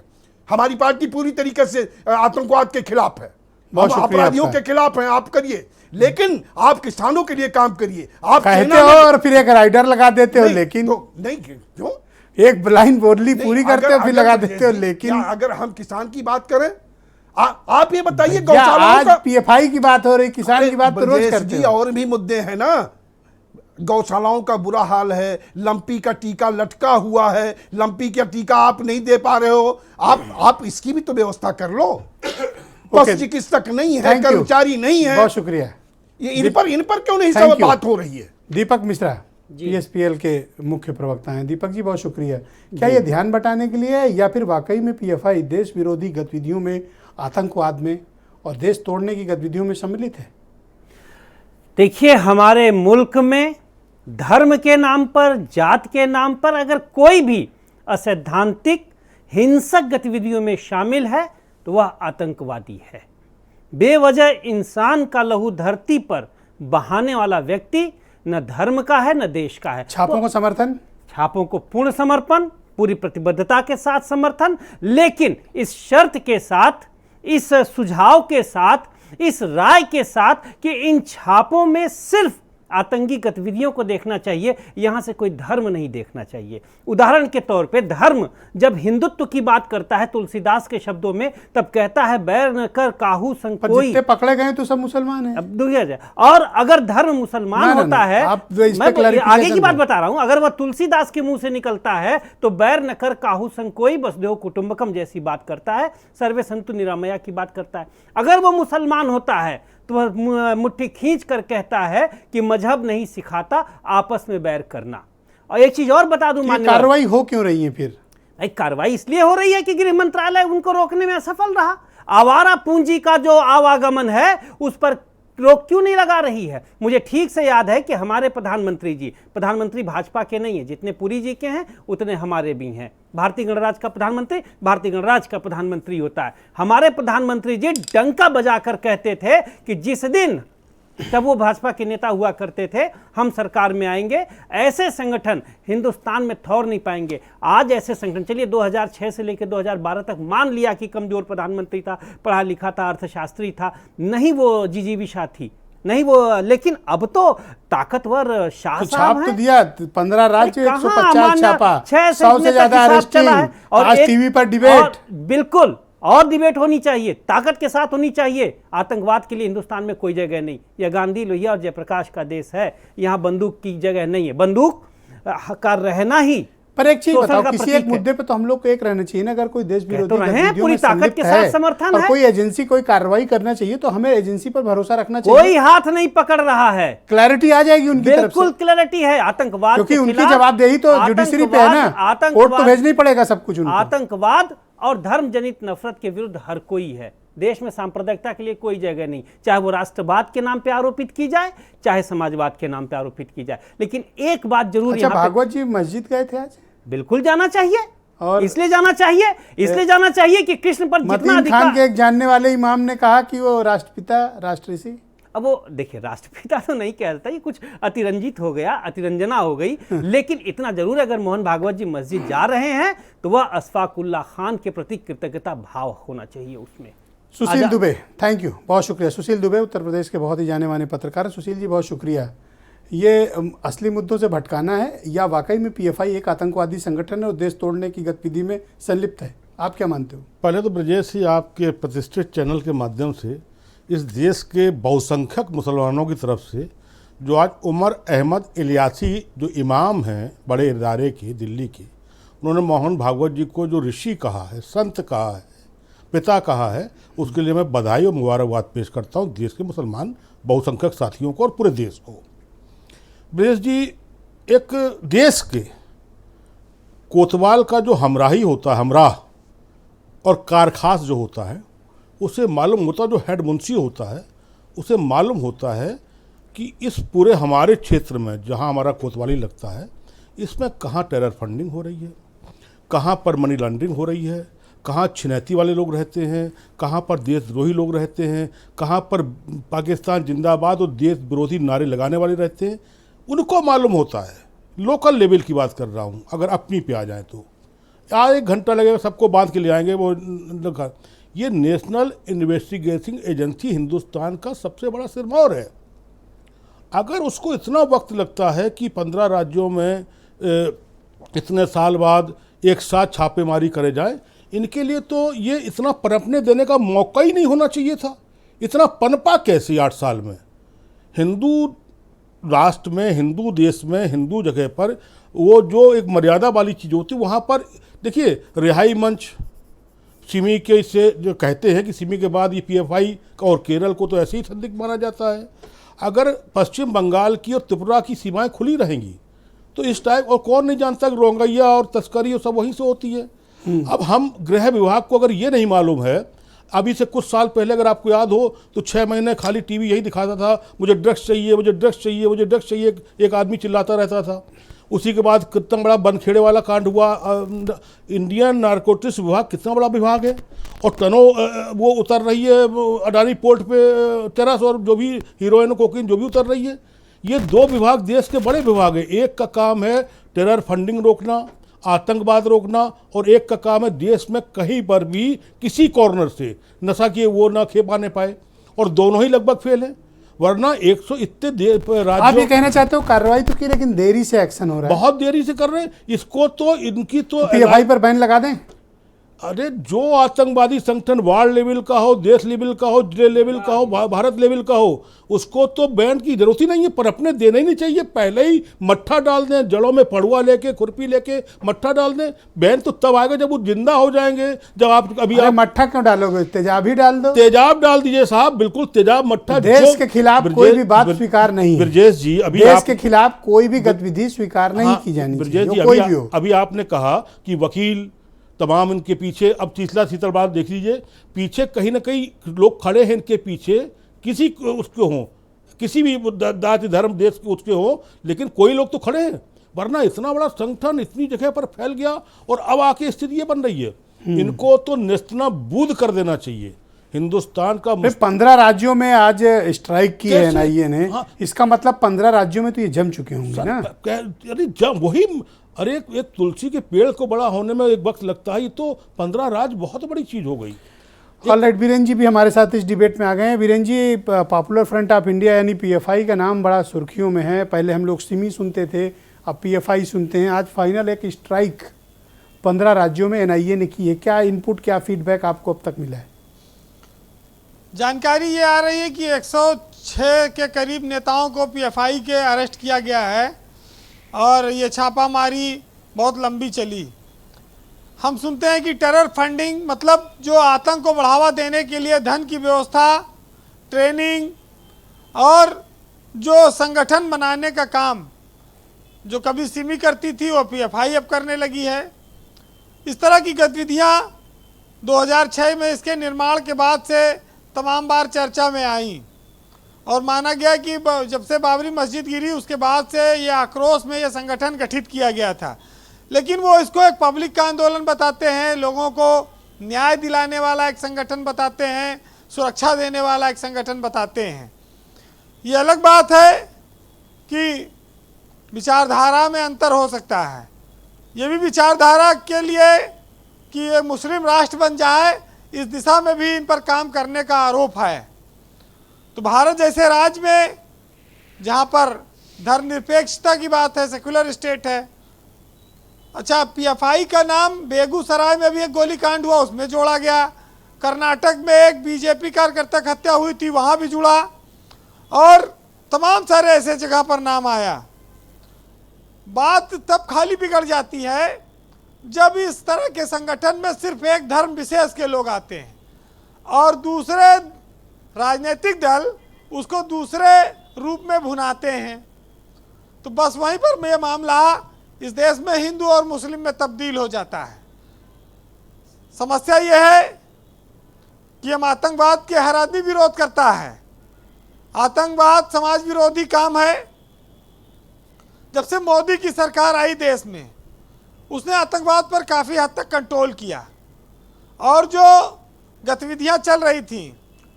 हमारी पार्टी पूरी तरीके से आतंकवाद के खिलाफ है, अपराधियों के खिलाफ है। आप करिए, लेकिन आप किसानों के लिए काम करिए। आप कहते हो और फिर एक राइडर लगा देते हो, लेकिन नहीं, क्यों? एक लाइन बोली पूरी करते हो फिर लगा देते हो, लेकिन अगर हम किसान की बात करें, आप ये बताइए, गौशालाओं का पीएफआई की बात हो रही, किसान की बात तो रोज करते हो। और भी मुद्दे हैं ना। गौशालाओं का बुरा हाल है, लंपी का टीका लटका हुआ है, लंपी का टीका आप नहीं दे पा रहे हो। आप इसकी भी तो व्यवस्था कर लो। पशु चिकित्सक नहीं है, कर्मचारी नहीं है। बहुत शुक्रिया। इन पर क्यों नहीं सब बात हो रही है? दीपक मिश्रा पीएसपीएल के मुख्य प्रवक्ता हैं। दीपक जी, बहुत शुक्रिया। क्या ये ध्यान बटाने के लिए है, या फिर वाकई में पीएफआई देश विरोधी गतिविधियों में, आतंकवाद में और देश तोड़ने की गतिविधियों में सम्मिलित है? देखिए, हमारे मुल्क में धर्म के नाम पर, जात के नाम पर अगर कोई भी असैद्धांतिक हिंसक गतिविधियों में शामिल है तो वह आतंकवादी है। बेवजह इंसान का लहू धरती पर बहाने वाला व्यक्ति न धर्म का है न देश का है। छापों को समर्थन, छापों को पूर्ण समर्पण, पूरी प्रतिबद्धता के साथ समर्थन, लेकिन इस शर्त के साथ, इस सुझाव के साथ, इस राय के साथ कि इन छापों में सिर्फ आतंकी गतिविधियों को देखना चाहिए, यहां से कोई धर्म नहीं देखना चाहिए। उदाहरण के तौर पे धर्म जब हिंदुत्व की बात करता है तुलसीदास के शब्दों में, तब कहता है बैर न कर काहू संग कोई। जितने पकड़े गए तो सब मुसलमान हैं। अब दुनिया जाए, और अगर धर्म मुसलमान होता है, मैं आगे की बात बता रहा हूं, अगर वह तुलसीदास के मुंह से निकलता है तो बैर न कर काहू संग कोई वसुदेव कुटुंबकम जैसी बात करता है, सर्वे संतु निरामया की बात करता है। अगर वह मुसलमान होता है तो वह मुट्ठी खींच कर कहता है कि मजहब नहीं सिखाता आपस में बैर करना। और एक चीज और बता दूं, कार्रवाई हो क्यों रही है फिर? कार्रवाई इसलिए हो रही है कि गृह मंत्रालय उनको रोकने में असफल रहा। आवारा पूंजी का जो आवागमन है उस पर रोक क्यों नहीं लगा रही है? मुझे ठीक से याद है कि हमारे प्रधानमंत्री भाजपा के नहीं है, जितने पुरी जी के हैं उतने हमारे भी हैं। भारतीय गणराज्य का प्रधानमंत्री भारतीय गणराज्य का प्रधानमंत्री होता है। हमारे प्रधानमंत्री जी डंका बजाकर कहते थे कि जिस दिन, तब वो भाजपा के नेता हुआ करते थे, हम सरकार में आएंगे, ऐसे संगठन हिंदुस्तान में ठौर नहीं पाएंगे। आज ऐसे संगठन, चलिए 2006 से लेकर 2012 तक मान लिया कि कमजोर प्रधानमंत्री था, पढ़ा लिखा था, अर्थशास्त्री था, नहीं वो जिजीविषा थी, नहीं वो, लेकिन अब तो ताकतवर शाह छाप तो दिया, 15 राज्य 150 छापा, 100 से ज्यादा अरेस्टिंग, और आज टीवी पर डिबेट। बिल्कुल, और डिबेट होनी चाहिए, ताकत के साथ होनी चाहिए। आतंकवाद के लिए हिंदुस्तान में कोई जगह नहीं। यह गांधी, लोहिया और जयप्रकाश का देश है, यहाँ बंदूक की जगह नहीं है। बंदूक का रहना ही पर एक चीज शोषण बताओ, का किसी प्रतीक एक है। मुद्दे पे तो हम लोग को एक रहना चाहिए ना, अगर कोई देश विरोधी तो रहे हैं, गतिविधियों पूरी में ताकत संलिप्त के साथ है समर्थन और है। कोई एजेंसी कोई कार्रवाई करना चाहिए तो हमें एजेंसी पर भरोसा रखना चाहिए। कोई हाथ नहीं पकड़ रहा है, क्लैरिटी आ जाएगी उनकी तरफ बिल्कुल से, क्लैरिटी है। आतंकवाद क्योंकि के उनकी खिलाफ जवाबदेही तो जुडिशरी पे है ना, कोर्ट तो भेजना ही पड़ेगा सब कुछ उनको। आतंकवाद और धर्म जनित नफरत के विरुद्ध हर कोई है। देश में सांप्रदायिकता के लिए कोई जगह नहीं, चाहे वो राष्ट्रवाद के नाम पे आरोपित की जाए, चाहे समाजवाद के नाम पे आरोपित की जाए। लेकिन एक बात जरूर अच्छा, यहाँ पे भागवत जी मस्जिद गए थे आज? बिल्कुल जाना चाहिए, और इसलिए जाना चाहिए कि कृष्ण पर जितना मतीन खान अधिकार। के एक जानने वाले इमाम ने कहा कि वो राष्ट्रपिता राष्ट्रऋषि। अब वो देखिए, राष्ट्रपिता तो नहीं कहता, ये कुछ अतिरंजित हो गया, अतिरंजना हो गई। लेकिन इतना जरूर, अगर मोहन भागवत जी मस्जिद जा रहे हैं तो वह अशफाकुल्ला खान के प्रति कृतज्ञता भाव होना चाहिए उसमें। सुशील दुबे, थैंक यू, बहुत शुक्रिया। सुशील दुबे उत्तर प्रदेश के बहुत ही जाने माने पत्रकार हैं। सुशील जी बहुत शुक्रिया। ये असली मुद्दों से भटकाना है या वाकई में पीएफआई एक आतंकवादी संगठन है और देश तोड़ने की गतिविधि में संलिप्त है? आप क्या मानते हो? पहले तो ब्रजेश ही आपके प्रतिष्ठित चैनल के माध्यम से इस देश के बहुसंख्यक मुसलमानों की तरफ से जो आज उमर अहमद इलियासी जो इमाम हैं बड़े इदारे के दिल्ली के, उन्होंने मोहन भागवत जी को जो ऋषि कहा है, संत कहा है, पिता कहा है, उसके लिए मैं बधाई और मुबारकबाद पेश करता हूँ देश के मुसलमान बहुसंख्यक साथियों को और पूरे देश को। ब्रजेश जी, एक देश के कोतवाल का जो हमराही होता है, हमराह और कारखास जो होता है, उसे मालूम होता है, जो हेड मुंशी होता है उसे मालूम होता है कि इस पूरे हमारे क्षेत्र में जहाँ हमारा कोतवाली लगता है, इसमें कहाँ टेरर फंडिंग हो रही है, कहाँ पर मनी लॉन्ड्रिंग हो रही है, कहाँ छिनैती वाले लोग रहते हैं, कहाँ पर देशद्रोही लोग रहते हैं, कहाँ पर पाकिस्तान जिंदाबाद और देश विरोधी नारे लगाने वाले रहते हैं, उनको मालूम होता है। लोकल लेवल की बात कर रहा हूँ, अगर अपनी पे आ जाए तो एक घंटा लगेगा, सबको बांध के ले आएंगे वो लगा। ये नेशनल इन्वेस्टिगेशन एजेंसी हिंदुस्तान का सबसे बड़ा सिरमौर है। अगर उसको इतना वक्त लगता है कि 15 राज्यों में इतने साल बाद एक साथ छापेमारी करे जाए, इनके लिए तो ये इतना पनपने देने का मौका ही नहीं होना चाहिए था। इतना पनपा कैसे 8 साल में? हिंदू राष्ट्र में, हिंदू देश में, हिंदू जगह पर वो जो एक मर्यादा वाली चीज़ होती है, वहाँ पर देखिए रिहाई मंच सिमी के से जो कहते हैं कि सिमी के बाद ये पीएफआई और केरल को तो ऐसे ही संदिग्ध माना जाता है। अगर पश्चिम बंगाल की और त्रिपुरा की सीमाएं खुली रहेंगी तो इस टाइप, और कौन नहीं जानता कि रोंगैया और तस्करी और सब वहीं से होती है। अब हम गृह विभाग को अगर ये नहीं मालूम है, अभी से कुछ साल पहले अगर आपको याद हो तो 6 महीने खाली टीवी यही दिखाता था, मुझे ड्रग्स चाहिए, मुझे ड्रग्स चाहिए, मुझे ड्रग्स चाहिए, एक आदमी चिल्लाता रहता था। उसी के बाद कितना बड़ा बनखेड़े वाला कांड हुआ। इंडियन नारकोटिक्स विभाग कितना बड़ा विभाग है, और टनों वो उतर रही है अडानी पोर्ट पे, टेरस और जो भी हीरोइन कोकीन जो भी उतर रही है। ये 2 विभाग देश के बड़े विभाग है। एक का काम है टेरर फंडिंग रोकना, आतंकवाद रोकना, और एक का काम है देश में कहीं पर भी किसी कॉर्नर से नशा किए वो ना खेपाने पाए, और दोनों ही लगभग फेल है। वरना 100 इतने राज्यों, आप ये कहना चाहते हो कार्रवाई तो की लेकिन देरी से एक्शन हो रहा है? बहुत देरी से कर रहे हैं इसको। तो इनकी तो पीएफआई पर बैन लगा दें। अरे जो आतंकवादी संगठन वार्ड लेवल का हो, देश लेवल का हो, जिले लेवल का हो, भारत लेवल का हो, उसको तो बैन की जरूरत ही नहीं है, पर अपने देना ही नहीं चाहिए। पहले ही मट्ठा डाल दें, जड़ों में फड़ुआ लेके, खुरपी लेके मट्ठा डाल दें। बैन तो तब आएगा जब वो जिंदा हो जाएंगे। जब आप अभी आप मट्ठा क्यों डालोगे? तेजाब ही डाल दो। तेजाब डाल दीजिए साहब, बिल्कुल तेजाब मट्ठा। देश के खिलाफ कोई भी बात स्वीकार नहीं है ब्रजेश जी। अभी देश के खिलाफ कोई भी गतिविधि स्वीकार नहीं की जानी ब्रजेश जी, कोई भी हो। अभी आपने कहा कि वकील तमाम इनके पीछे, अब तीसरा शीतल बात देख लीजिए, पीछे कहीं ना कहीं लोग खड़े हैं इनके पीछे, किसी उसके हों, किसी भी जाति धर्म देश के उसके हों, लेकिन कोई लोग तो खड़े हैं। वरना इतना बड़ा संगठन इतनी जगह पर फैल गया और अब आके स्थिति ये बन रही है। इनको तो नेस्तनाबूद कर देना चाहिए। हिंदुस्तान का 15 राज्यों में आज स्ट्राइक की है एनआईए ने। इसका मतलब 15 राज्यों में तो ये जम चुके होंगे ना? अरे जम वही, अरे एक तुलसी के पेड़ को बड़ा होने में एक वक्त लगता है, ये तो 15 राज्य बहुत बड़ी चीज हो गई। ऑलराइट, वीरेन जी भी हमारे साथ इस डिबेट में आ गए हैं। वीरेन जी, पॉपुलर फ्रंट ऑफ इंडिया यानी पीएफआई का नाम बड़ा सुर्खियों में है। पहले हम लोग सिमी सुनते थे, अब पीएफआई सुनते हैं। आज फाइनल एक स्ट्राइक 15 राज्यों में एनआईए ने की है। क्या इनपुट, क्या फीडबैक आपको अब तक मिला है? जानकारी ये आ रही है कि 106 के करीब नेताओं को पीएफआई के अरेस्ट किया गया है, और ये छापामारी बहुत लंबी चली। हम सुनते हैं कि टेरर फंडिंग मतलब जो आतंक को बढ़ावा देने के लिए धन की व्यवस्था, ट्रेनिंग और जो संगठन बनाने का काम जो कभी सिमी करती थी वो पीएफआई अब करने लगी है। इस तरह की गतिविधियां 2006 में इसके निर्माण के बाद से तमाम बार चर्चा में आई और माना गया कि जब से बाबरी मस्जिद गिरी उसके बाद से ये आक्रोश में ये संगठन गठित किया गया था। लेकिन वो इसको एक पब्लिक का आंदोलन बताते हैं, लोगों को न्याय दिलाने वाला एक संगठन बताते हैं, सुरक्षा देने वाला एक संगठन बताते हैं। ये अलग बात है कि विचारधारा में अंतर हो सकता है। ये भी विचारधारा के लिए कि ये मुस्लिम राष्ट्र बन जाए, इस दिशा में भी इन पर काम करने का आरोप है। तो भारत जैसे राज्य में जहाँ पर धर्मनिरपेक्षता की बात है, सेक्युलर स्टेट है। अच्छा, पीएफआई का नाम बेगूसराय में भी एक गोलीकांड हुआ, उसमें जोड़ा गया। कर्नाटक में एक बीजेपी कार्यकर्ता की हत्या हुई थी, वहाँ भी जुड़ा, और तमाम सारे ऐसे जगह पर नाम आया। बात तब खाली बिगड़ जाती है जब इस तरह के संगठन में सिर्फ एक धर्म विशेष के लोग आते हैं और दूसरे राजनीतिक दल उसको दूसरे रूप में भुनाते हैं। तो बस वहीं पर यह मामला इस देश में हिंदू और मुस्लिम में तब्दील हो जाता है। समस्या यह है कि हम आतंकवाद के हर आदमी विरोध करता है। आतंकवाद समाज विरोधी काम है। जब से मोदी की सरकार आई देश में, उसने आतंकवाद पर काफ़ी हद तक कंट्रोल किया और जो गतिविधियां चल रही थी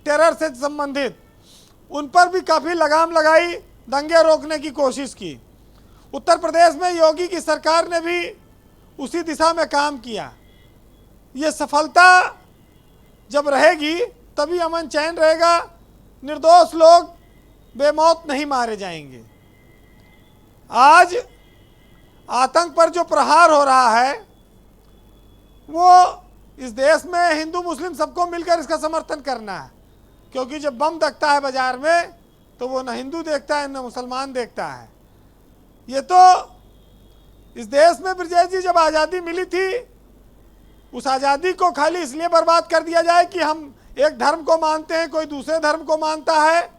टेरर से संबंधित, उन पर भी काफ़ी लगाम लगाई, दंगे रोकने की कोशिश की। उत्तर प्रदेश में योगी की सरकार ने भी उसी दिशा में काम किया। ये सफलता जब रहेगी तभी अमन चैन रहेगा, निर्दोष लोग बेमौत नहीं मारे जाएंगे। आज आतंक पर जो प्रहार हो रहा है वो इस देश में हिंदू मुस्लिम सबको मिलकर इसका समर्थन करना है, क्योंकि जब बम दखता है बाजार में तो वो न हिंदू देखता है न मुसलमान देखता है। ये तो इस देश में ब्रजेश जी जब आज़ादी मिली थी, उस आज़ादी को खाली इसलिए बर्बाद कर दिया जाए कि हम एक धर्म को मानते हैं, कोई दूसरे धर्म को मानता है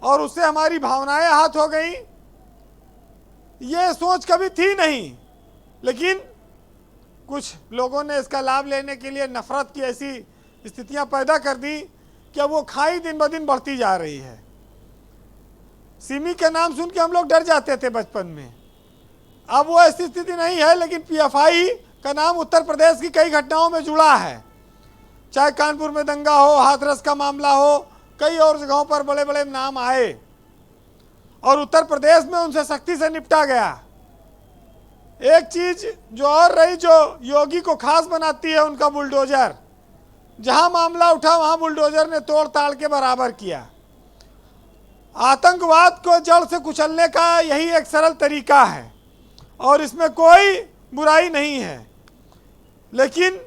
और उससे हमारी भावनाएं आहत हो गई। ये सोच कभी थी नहीं, लेकिन कुछ लोगों ने इसका लाभ लेने के लिए नफरत की ऐसी स्थितियां पैदा कर दी कि अब वो खाई दिन ब दिन बढ़ती जा रही है। सिमी के नाम सुन के हम लोग डर जाते थे बचपन में, अब वो ऐसी स्थिति नहीं है। लेकिन पीएफआई का नाम उत्तर प्रदेश की कई घटनाओं में जुड़ा है, चाहे कानपुर में दंगा हो, हाथरस का मामला हो, कई और जगहों पर बड़े बड़े नाम आए और उत्तर प्रदेश में उनसे सख्ती से निपटा गया। एक चीज जो और रही, जो योगी को खास बनाती है, उनका बुलडोजर। जहां मामला उठा वहां बुलडोजर ने तोड़ ताड़ के बराबर किया। आतंकवाद को जड़ से कुचलने का यही एक सरल तरीका है और इसमें कोई बुराई नहीं है। लेकिन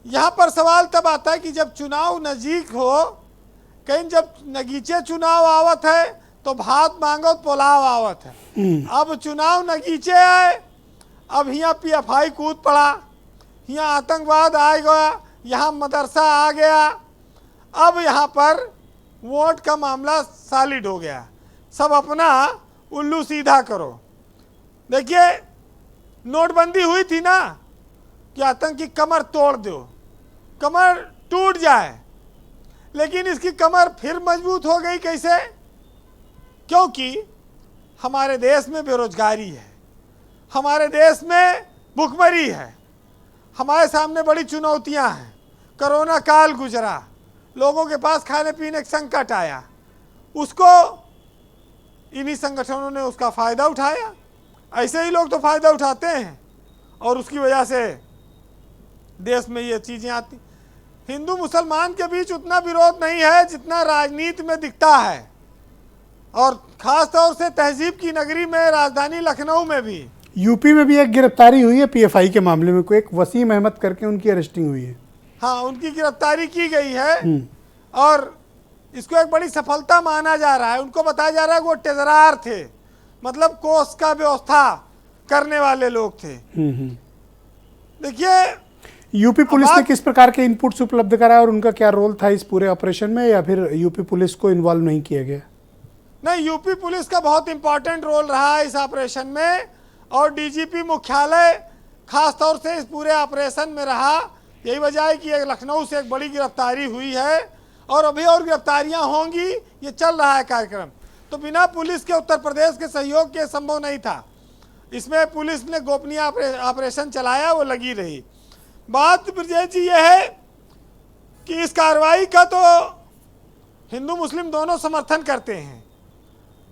यहाँ पर सवाल तब आता है कि जब चुनाव नज़दीक हो, कहीं जब नगीचे चुनाव आवत है तो भात मांगो तो पुलाव आवत है। अब चुनाव नगीचे आए, अब यहाँ पीएफआई कूद पड़ा, यहाँ आतंकवाद आ गया, यहाँ मदरसा आ गया, अब यहाँ पर वोट का मामला सॉलिड हो गया। सब अपना उल्लू सीधा करो। देखिए, नोटबंदी हुई थी ना कि आतंक की कमर तोड़ दो, कमर टूट जाए, लेकिन इसकी कमर फिर मजबूत हो गई। कैसे? क्योंकि हमारे देश में बेरोजगारी है, हमारे देश में भुखमरी है, हमारे सामने बड़ी चुनौतियां हैं। कोरोना काल गुजरा, लोगों के पास खाने पीने का संकट आया, उसको इन्हीं संगठनों ने उसका फ़ायदा उठाया। ऐसे ही लोग तो फ़ायदा उठाते हैं और उसकी वजह से देश में ये चीज़ें आती। हिंदू मुसलमान के बीच उतना विरोध नहीं है जितना राजनीति में दिखता है, और ख़ास तौर से तहजीब की नगरी में, राजधानी लखनऊ में भी। यूपी में भी एक गिरफ्तारी हुई है पीएफआई के मामले में, कोई एक वसीम अहमद करके उनकी अरेस्टिंग हुई है। हाँ, उनकी गिरफ्तारी की गई है और इसको एक बड़ी सफलता माना जा रहा है। उनको बताया जा रहा है कि वो टेजरार थे, मतलब कोष का व्यवस्था करने वाले लोग थे। देखिए, यूपी पुलिस ने किस प्रकार के इनपुट्स उपलब्ध कराया और उनका क्या रोल था इस पूरे ऑपरेशन में, या फिर यूपी पुलिस को इन्वॉल्व नहीं किया गया? नहीं, यूपी पुलिस का बहुत इंपॉर्टेंट रोल रहा इस ऑपरेशन में, और डीजीपी मुख्यालय खास तौर से इस पूरे ऑपरेशन में रहा। यही वजह है कि लखनऊ से एक बड़ी गिरफ्तारी हुई है और अभी और गिरफ्तारियां होंगी, ये चल रहा है कार्यक्रम। तो बिना पुलिस के उत्तर प्रदेश के सहयोग के संभव नहीं था। इसमें पुलिस ने गोपनीय ऑपरेशन चलाया, वो लगी रही। बात ब्रजेश जी ये है कि इस कार्रवाई का तो हिंदू मुस्लिम दोनों समर्थन करते हैं।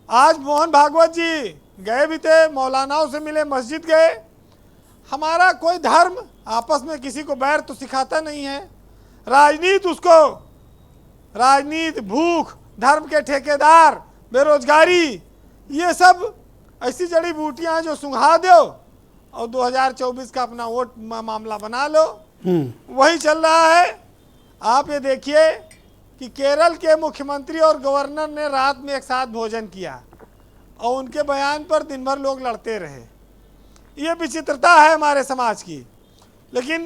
आज मोहन भागवत जी गए भी थे, मौलानाओं से मिले, मस्जिद गए। हमारा कोई धर्म आपस में किसी को बैर तो सिखाता नहीं है। राजनीति, भूख, धर्म के ठेकेदार, बेरोजगारी, ये सब ऐसी जड़ी बूटियां जो सुंघा दो और 2024 का अपना वोट मामला बना लो, वही चल रहा है। आप ये देखिए कि केरल के मुख्यमंत्री और गवर्नर ने रात में एक साथ भोजन किया और उनके बयान पर दिन भर लोग लड़ते रहे। ये विचित्रता है हमारे समाज की। लेकिन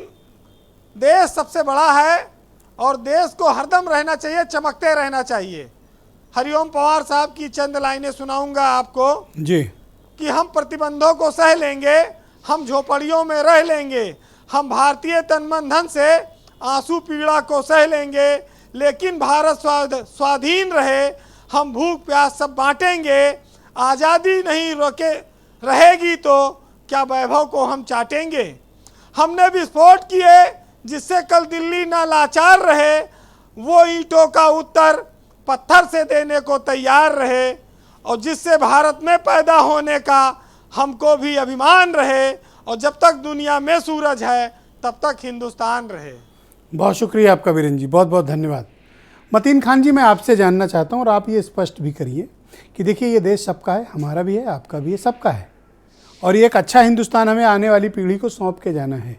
देश सबसे बड़ा है और देश को हरदम रहना चाहिए, चमकते रहना चाहिए। हरिओम पवार साहब की चंद लाइनें सुनाऊंगा आपको जी, कि हम प्रतिबंधों को सह लेंगे, हम झोपड़ियों में रह लेंगे, हम भारतीय तन मन धन से आंसू पीड़ा को सह लेंगे, लेकिन भारत स्वाधीन रहे, हम भूख प्यास सब बांटेंगे, आज़ादी नहीं रोके रहेगी तो क्या वैभव को हम चाटेंगे। हमने विस्फोट किए जिससे कल दिल्ली ना लाचार रहे, वो ईंटों का उत्तर पत्थर से देने को तैयार रहे, और जिससे भारत में पैदा होने का हमको भी अभिमान रहे, और जब तक दुनिया में सूरज है तब तक हिंदुस्तान रहे। बहुत शुक्रिया आपका वीरेंद्र जी, बहुत बहुत धन्यवाद। मतीन खान जी, मैं आपसे जानना चाहता हूँ और आप ये स्पष्ट भी करिए कि देखिए, ये देश सबका है, हमारा भी है, आपका भी है, सबका है, और ये एक अच्छा हिंदुस्तान हमें आने वाली पीढ़ी को सौंप के जाना है।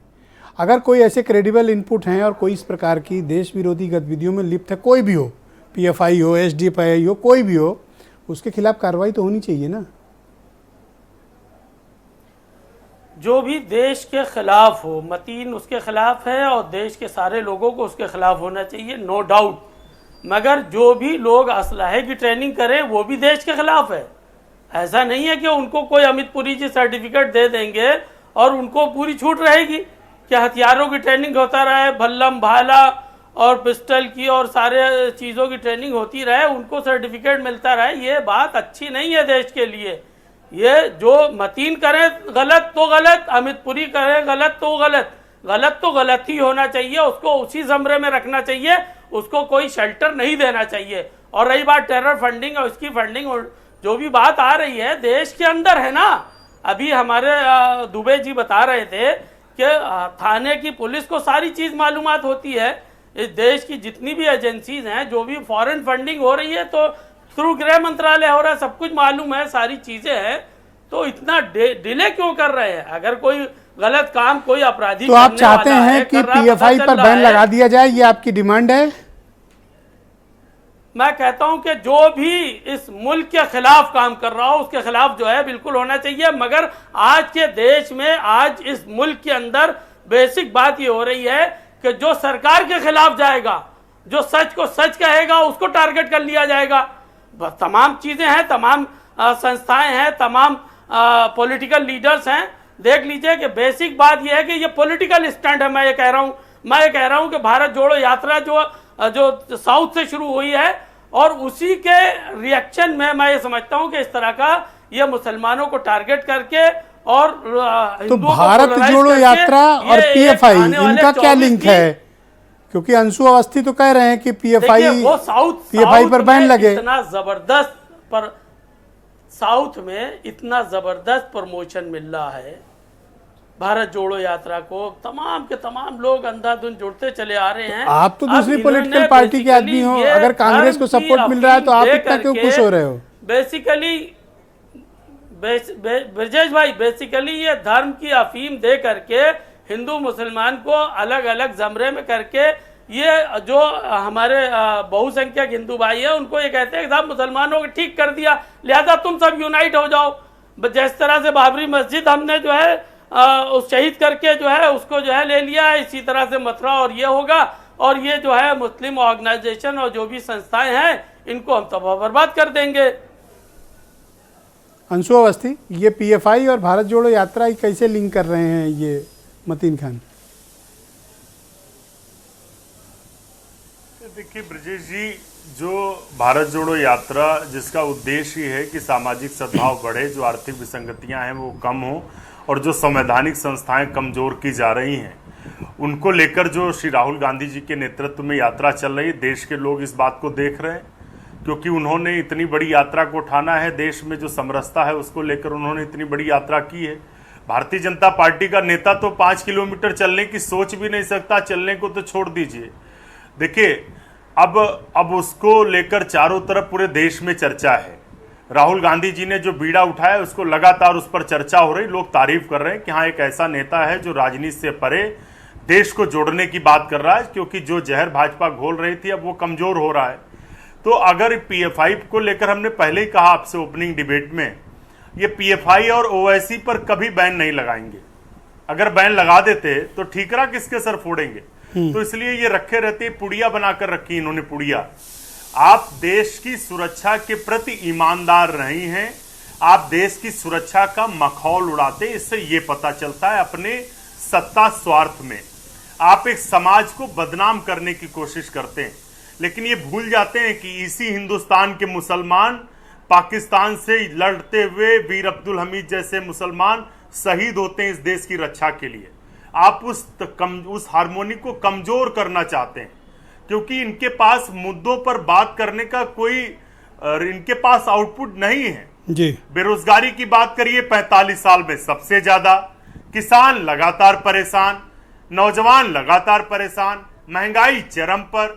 अगर कोई ऐसे क्रेडिबल इनपुट हैं और कोई इस प्रकार की देश विरोधी गतिविधियों में लिप्त है, कोई भी हो, पीएफआई हो, एसडीएफआई हो, कोई भी हो, उसके खिलाफ कार्रवाई तो होनी चाहिए ना। जो भी देश के खिलाफ हो, मतीन उसके खिलाफ है और देश के सारे लोगों को उसके खिलाफ होना चाहिए, नो डाउट। मगर जो भी लोग असलहे की ट्रेनिंग करें वो भी देश के खिलाफ है। ऐसा नहीं है कि उनको कोई अमित पुरी जी सर्टिफिकेट दे देंगे और उनको पूरी छूट रहेगी कि हथियारों की ट्रेनिंग होता रहे, भल्लम भाला और पिस्टल की और सारे चीज़ों की ट्रेनिंग होती रहे, उनको सर्टिफिकेट मिलता रहे। ये बात अच्छी नहीं है देश के लिए। ये जो मतीन करें गलत तो गलत, अमित पुरी करें गलत तो गलत, गलत तो गलत ही होना चाहिए, उसको उसी ज़मरे में रखना चाहिए, उसको कोई शेल्टर नहीं देना चाहिए। और रही बात टेरर फंडिंग और इसकी फंडिंग, जो भी बात आ रही है देश के अंदर है ना। अभी हमारे दुबे जी बता रहे थे कि थाने की पुलिस को सारी चीज़ मालूमात होती है। इस देश की जितनी भी एजेंसीज हैं, जो भी फॉरेन फंडिंग हो रही है तो थ्रू गृह मंत्रालय हो रहा है, सब कुछ मालूम है, सारी चीज़ें हैं। तो इतना डिले क्यों कर रहे हैं? अगर कोई गलत काम कोई अपराधी तो आप चाहते हैं कि पीएफआई पर बैन लगा दिया जाए, ये आपकी डिमांड है? मैं कहता हूं कि जो भी इस मुल्क के खिलाफ काम कर रहा हो उसके खिलाफ जो है बिल्कुल होना चाहिए। मगर आज के देश में, आज इस मुल्क के अंदर बेसिक बात ये हो रही है कि जो सरकार के खिलाफ जाएगा, जो सच को सच कहेगा, उसको टारगेट कर लिया जाएगा। तमाम चीजें हैं, तमाम संस्थाएं हैं, तमाम पॉलिटिकल लीडर्स हैं। देख लीजिए कि बेसिक बात यह है कि ये पॉलिटिकल स्टंट है। मैं ये कह रहा हूं कि भारत जोड़ो यात्रा जो साउथ से शुरू हुई है और उसी के रिएक्शन में मैं ये समझता हूं कि इस तरह का ये मुसलमानों को टारगेट करके और तो भारत जोड़ो यात्रा और पीएफआई, इनका क्या लिंक है? क्योंकि अंशु अवस्थी तो कह रहे हैं कि पीएफआई पर बैन लगे। इतना जबरदस्त पर साउथ में इतना जबरदस्त प्रमोशन मिल रहा है भारत जोड़ो यात्रा को, तमाम के तमाम लोग अंधाधुंध जुड़ते चले आ रहे हैं। आप तो दूसरी पॉलिटिकल पार्टी के आदमी हो, अगर कांग्रेस को सपोर्ट मिल रहा है तो आप इतना क्यों खुश हो रहे हो? बेसिकली ब्रजेश भाई, बेसिकली ये धर्म की अफीम दे करके हिंदू मुसलमान को अलग अलग जमरे में करके, ये जो हमारे बहुसंख्यक हिंदू भाई है उनको ये कहते हैं कि साहब मुसलमानों को ठीक कर दिया, लिहाजा तुम सब यूनाइट हो जाओ। जिस तरह से बाबरी मस्जिद हमने जो है उस शहीद करके जो है उसको जो है ले लिया है, इसी तरह से मथुरा और ये होगा। और ये जो है मुस्लिम ऑर्गेनाइजेशन और जो भी संस्थाएं हैं इनको हम तबाह बर्बाद कर देंगे। अंशु अवस्थी, ये पीएफआई और भारत जोड़ो यात्रा कैसे लिंक कर रहे हैं ये मतीन खान? देखिए ब्रजेश जी, जो भारत जोड़ो यात्रा जिसका उद्देश्य ही है कि सामाजिक सद्भाव बढ़े, जो आर्थिक विसंगतियां हैं वो कम हो और जो संवैधानिक संस्थाएं कमजोर की जा रही हैं उनको लेकर जो श्री राहुल गांधी जी के नेतृत्व में यात्रा चल रही है, देश के लोग इस बात को देख रहे हैं क्योंकि उन्होंने इतनी बड़ी यात्रा को उठाना है। देश में जो समरसता है उसको लेकर उन्होंने इतनी बड़ी यात्रा की है। भारतीय जनता पार्टी का नेता तो 5 किलोमीटर चलने की सोच भी नहीं सकता, चलने को तो छोड़ दीजिए। देखिए अब उसको लेकर चारों तरफ पूरे देश में चर्चा है। राहुल गांधी जी ने जो बीड़ा उठाया उसको लगातार उस पर चर्चा हो रही, लोग तारीफ कर रहे हैं कि हाँ एक ऐसा नेता है जो राजनीति से परे देश को जोड़ने की बात कर रहा है, क्योंकि जो जहर भाजपा घोल रही थी अब वो कमजोर हो रहा है। तो अगर पीएफआई को लेकर हमने पहले ही कहा आपसे ओपनिंग डिबेट में, ये पीएफआई और ओवैसी पर कभी बैन नहीं लगाएंगे। अगर बैन लगा देते तो ठीकरा किसके सर फोड़ेंगे। तो इसलिए ये रखे रहते, पुड़िया बनाकर रखी इन्होंने पुड़िया। आप देश की सुरक्षा के प्रति ईमानदार नहीं हैं, आप देश की सुरक्षा का मखौल उड़ाते। इससे ये पता चलता है अपने सत्ता स्वार्थ में आप एक समाज को बदनाम करने की कोशिश करते हैं, लेकिन ये भूल जाते हैं कि इसी हिंदुस्तान के मुसलमान पाकिस्तान से लड़ते हुए वीर अब्दुल हमीद जैसे मुसलमान शहीद होते हैं इस देश की रक्षा के लिए। आप उस हार्मोनी को कमजोर करना चाहते हैं क्योंकि इनके पास मुद्दों पर बात करने का कोई इनके पास आउटपुट नहीं है जी। बेरोजगारी की बात करिए, 45 साल में सबसे ज्यादा, किसान लगातार परेशान, नौजवान लगातार परेशान, महंगाई चरम पर।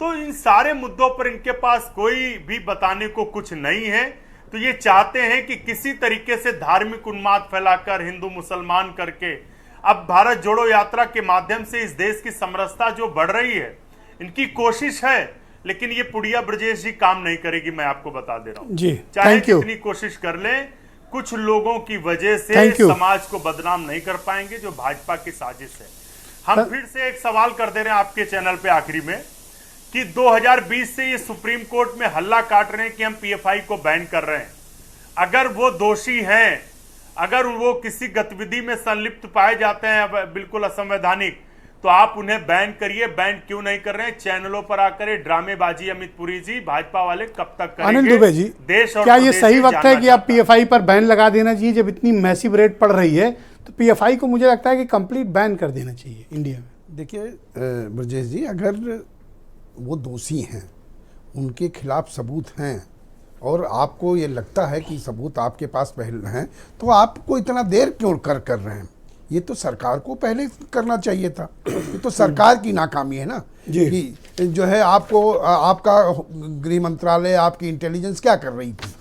तो इन सारे मुद्दों पर इनके पास कोई भी बताने को कुछ नहीं है। तो ये चाहते हैं कि किसी तरीके से धार्मिक उन्माद फैलाकर हिंदू मुसलमान करके अब भारत जोड़ो यात्रा के माध्यम से इस देश की समरसता जो बढ़ रही है, इनकी कोशिश है, लेकिन ये पुड़िया ब्रजेश जी काम नहीं करेगी। मैं आपको बता दे रहा हूं जी। चाहे कितनी कोशिश कर लें, कुछ लोगों की वजह से समाज को बदनाम नहीं कर पाएंगे, जो भाजपा की साजिश है। हम फिर से एक सवाल कर दे रहे हैं आपके चैनल पे आखिरी में कि 2020 से ये सुप्रीम कोर्ट में हल्ला काट रहे हैं कि हम पीएफआई को बैन कर रहे हैं। अगर वो दोषी हैं, अगर वो किसी गतिविधि में संलिप्त पाए जाते हैं बिल्कुल असंवैधानिक, तो आप उन्हें बैन करिए। बैन क्यों नहीं कर रहे हैं? चैनलों पर आकर ये ड्रामेबाजी अमित पुरी जी, भाजपा वाले कब तक करेंगे? अनिल दुबे जी, देश और क्या ये सही वक्त है कि आप पीएफआई पर बैन लगा देना चाहिए? जब इतनी मैसिव रेट पड़ रही है तो पीएफआई को मुझे लगता है कि कंप्लीट बैन कर देना चाहिए इंडिया में। देखिए ब्रजेश जी, अगर वो दोषी हैं, उनके खिलाफ सबूत हैं और आपको ये लगता है कि सबूत आपके पास पहले हैं, तो आपको इतना देर क्यों कर रहे हैं? ये तो सरकार को पहले करना चाहिए था। ये तो सरकार की नाकामी है ना कि जो है आपको आपका गृह मंत्रालय, आपकी इंटेलिजेंस क्या कर रही थी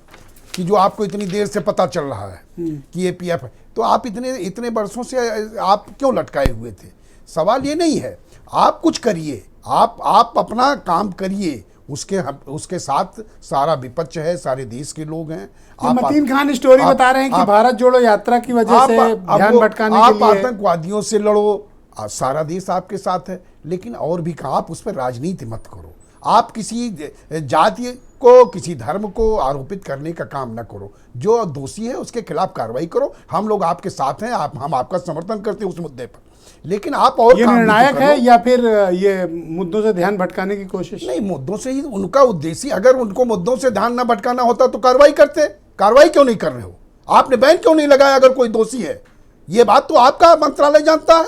कि जो आपको इतनी देर से पता चल रहा है कि ये पीएफ है। तो आप इतने बरसों से आप क्यों लटकाए हुए थे? सवाल ये नहीं है, आप कुछ करिए, आप अपना काम करिए, उसके साथ सारा विपक्ष है, सारे देश के लोग हैं। मतीन खान स्टोरी बता रहे हैं कि भारत जोड़ो यात्रा की वजह से ध्यान भटकाने के लिए आतंकवादियों से लड़ो, सारा देश आपके साथ है, लेकिन और भी कहा, आप उस पर राजनीति मत करो। आप किसी जाति को, किसी धर्म को आरोपित करने का काम न करो। जो दोषी है उसके खिलाफ कार्रवाई करो। हम लोग आपके साथ हैं, हम आपका समर्थन करते हैं उस मुद्दे पर, लेकिन आप और ये निर्णायक है या फिर ये मुद्दों से ध्यान भटकाने की कोशिश? नहीं, मुद्दों से ही उनका उद्देश्य। अगर उनको मुद्दों से ध्यान न भटकाना होता तो कार्रवाई करते। कार्रवाई क्यों नहीं कर रहे हो? आपने बैन क्यों नहीं लगाया अगर कोई दोषी है? ये बात तो आपका मंत्रालय जानता है,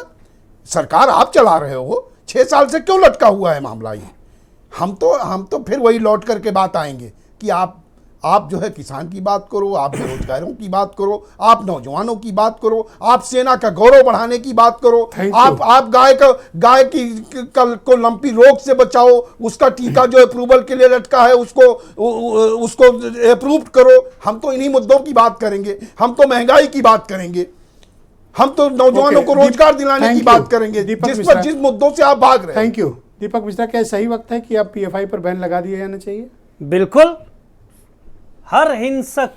सरकार आप चला रहे हो। 6 साल से क्यों लटका हुआ है मामला ये? हम तो फिर वही लौट करके बात आएंगे कि आप जो है किसान की बात करो, आप बेरोजगारों की बात करो, आप नौजवानों की बात करो, आप सेना का गौरव बढ़ाने की बात करो, आप गाय को लंपी रोग से बचाओ, उसका टीका जो अप्रूवल के लिए लटका है उसको अप्रूव करो। हम तो इन्हीं मुद्दों की बात करेंगे, हम तो महंगाई की बात करेंगे, हम तो नौजवानों को रोजगार दिलाने की बात करेंगे, जिस मुद्दों से आप भाग रहे हैं। Thank you. दीपक मिश्रा, क्या सही वक्त है कि आप पीएफआई पर बैन लगा दिया जाना चाहिए? बिल्कुल। हर हिंसक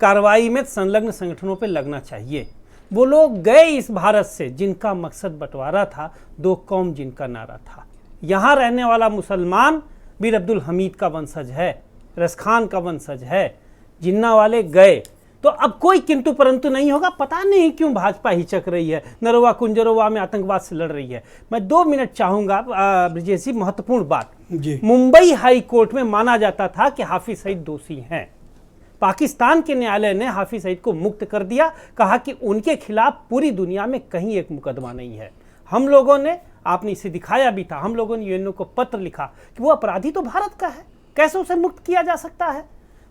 कार्रवाई में संलग्न संगठनों पे लगना चाहिए। वो लोग गए इस भारत से जिनका मकसद बंटवारा था, दो कौम जिनका नारा था। यहाँ रहने वाला मुसलमान बीर अब्दुल हमीद का वंशज है, रसखान का वंशज है, जिन्ना वाले गए। तो अब कोई किंतु परंतु नहीं होगा। पता नहीं क्यों भाजपा हिचक रही है, नरवा कुंजरवा में आतंकवाद से लड़ रही है। मैं 2 मिनट चाहूंगा ब्रजेश जी, महत्वपूर्ण बात जी। मुंबई हाई कोर्ट में माना जाता था कि हाफिज सईद दोषी हैं। पाकिस्तान के न्यायालय ने हाफिज सईद को मुक्त कर दिया, कहा कि उनके खिलाफ पूरी दुनिया में कहीं एक मुकदमा नहीं है। हम लोगों ने, आपने इसे दिखाया भी था, हम लोगों ने यूएनओ को पत्र लिखा कि वो अपराधी तो भारत का है, कैसे उसे मुक्त किया जा सकता है।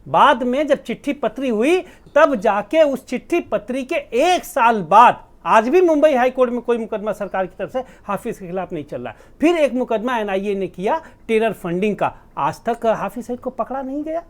बाद में जब चिट्ठी पत्री हुई तब जाके उस चिट्ठी पत्री के 1 साल बाद, आज भी मुंबई हाई कोर्ट में कोई मुकदमा सरकार की तरफ से हाफिज के खिलाफ नहीं चल रहा है। फिर एक मुकदमा एनआईए ने किया टेरर फंडिंग का, आज तक हाफिज सईद को पकड़ा नहीं गया।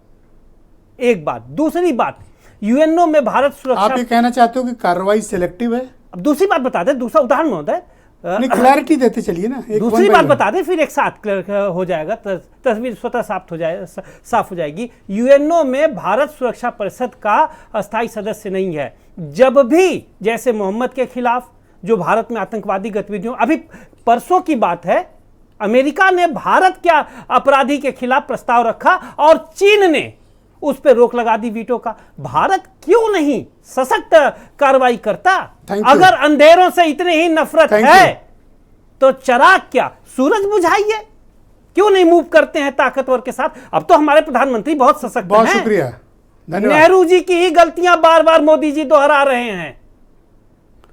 एक बात। दूसरी बात, यूएनओ में भारत सुरक्षा, आप ये कहना चाहते हो कि कार्रवाई सिलेक्टिव है? अब दूसरी बात बता दे, दूसरा उदाहरण महोदय, क्लैरिटी देते चलिए ना। दूसरी बात बता दे, फिर एक साथ क्लियर हो जाएगा, तस्वीर स्वतः साफ हो जाएगी। यूएनओ में भारत सुरक्षा परिषद का अस्थायी सदस्य नहीं है। जब भी जैसे मोहम्मद के खिलाफ जो भारत में आतंकवादी गतिविधियों, अभी परसों की बात है, अमेरिका ने भारत के अपराधी के खिलाफ प्रस्ताव रखा और चीन ने उस पर रोक लगा दी, वीटो का। भारत क्यों नहीं सशक्त कार्रवाई करता? अगर अंधेरों से इतनी ही नफरत है तो चिराग क्या सूरज बुझाइए, क्यों नहीं मूव करते हैं ताकतवर के साथ? अब तो हमारे प्रधानमंत्री बहुत सशक्त हैं। बहुत शुक्रिया, धन्यवाद। नेहरू जी की ही गलतियां बार बार मोदी जी दोहरा रहे हैं।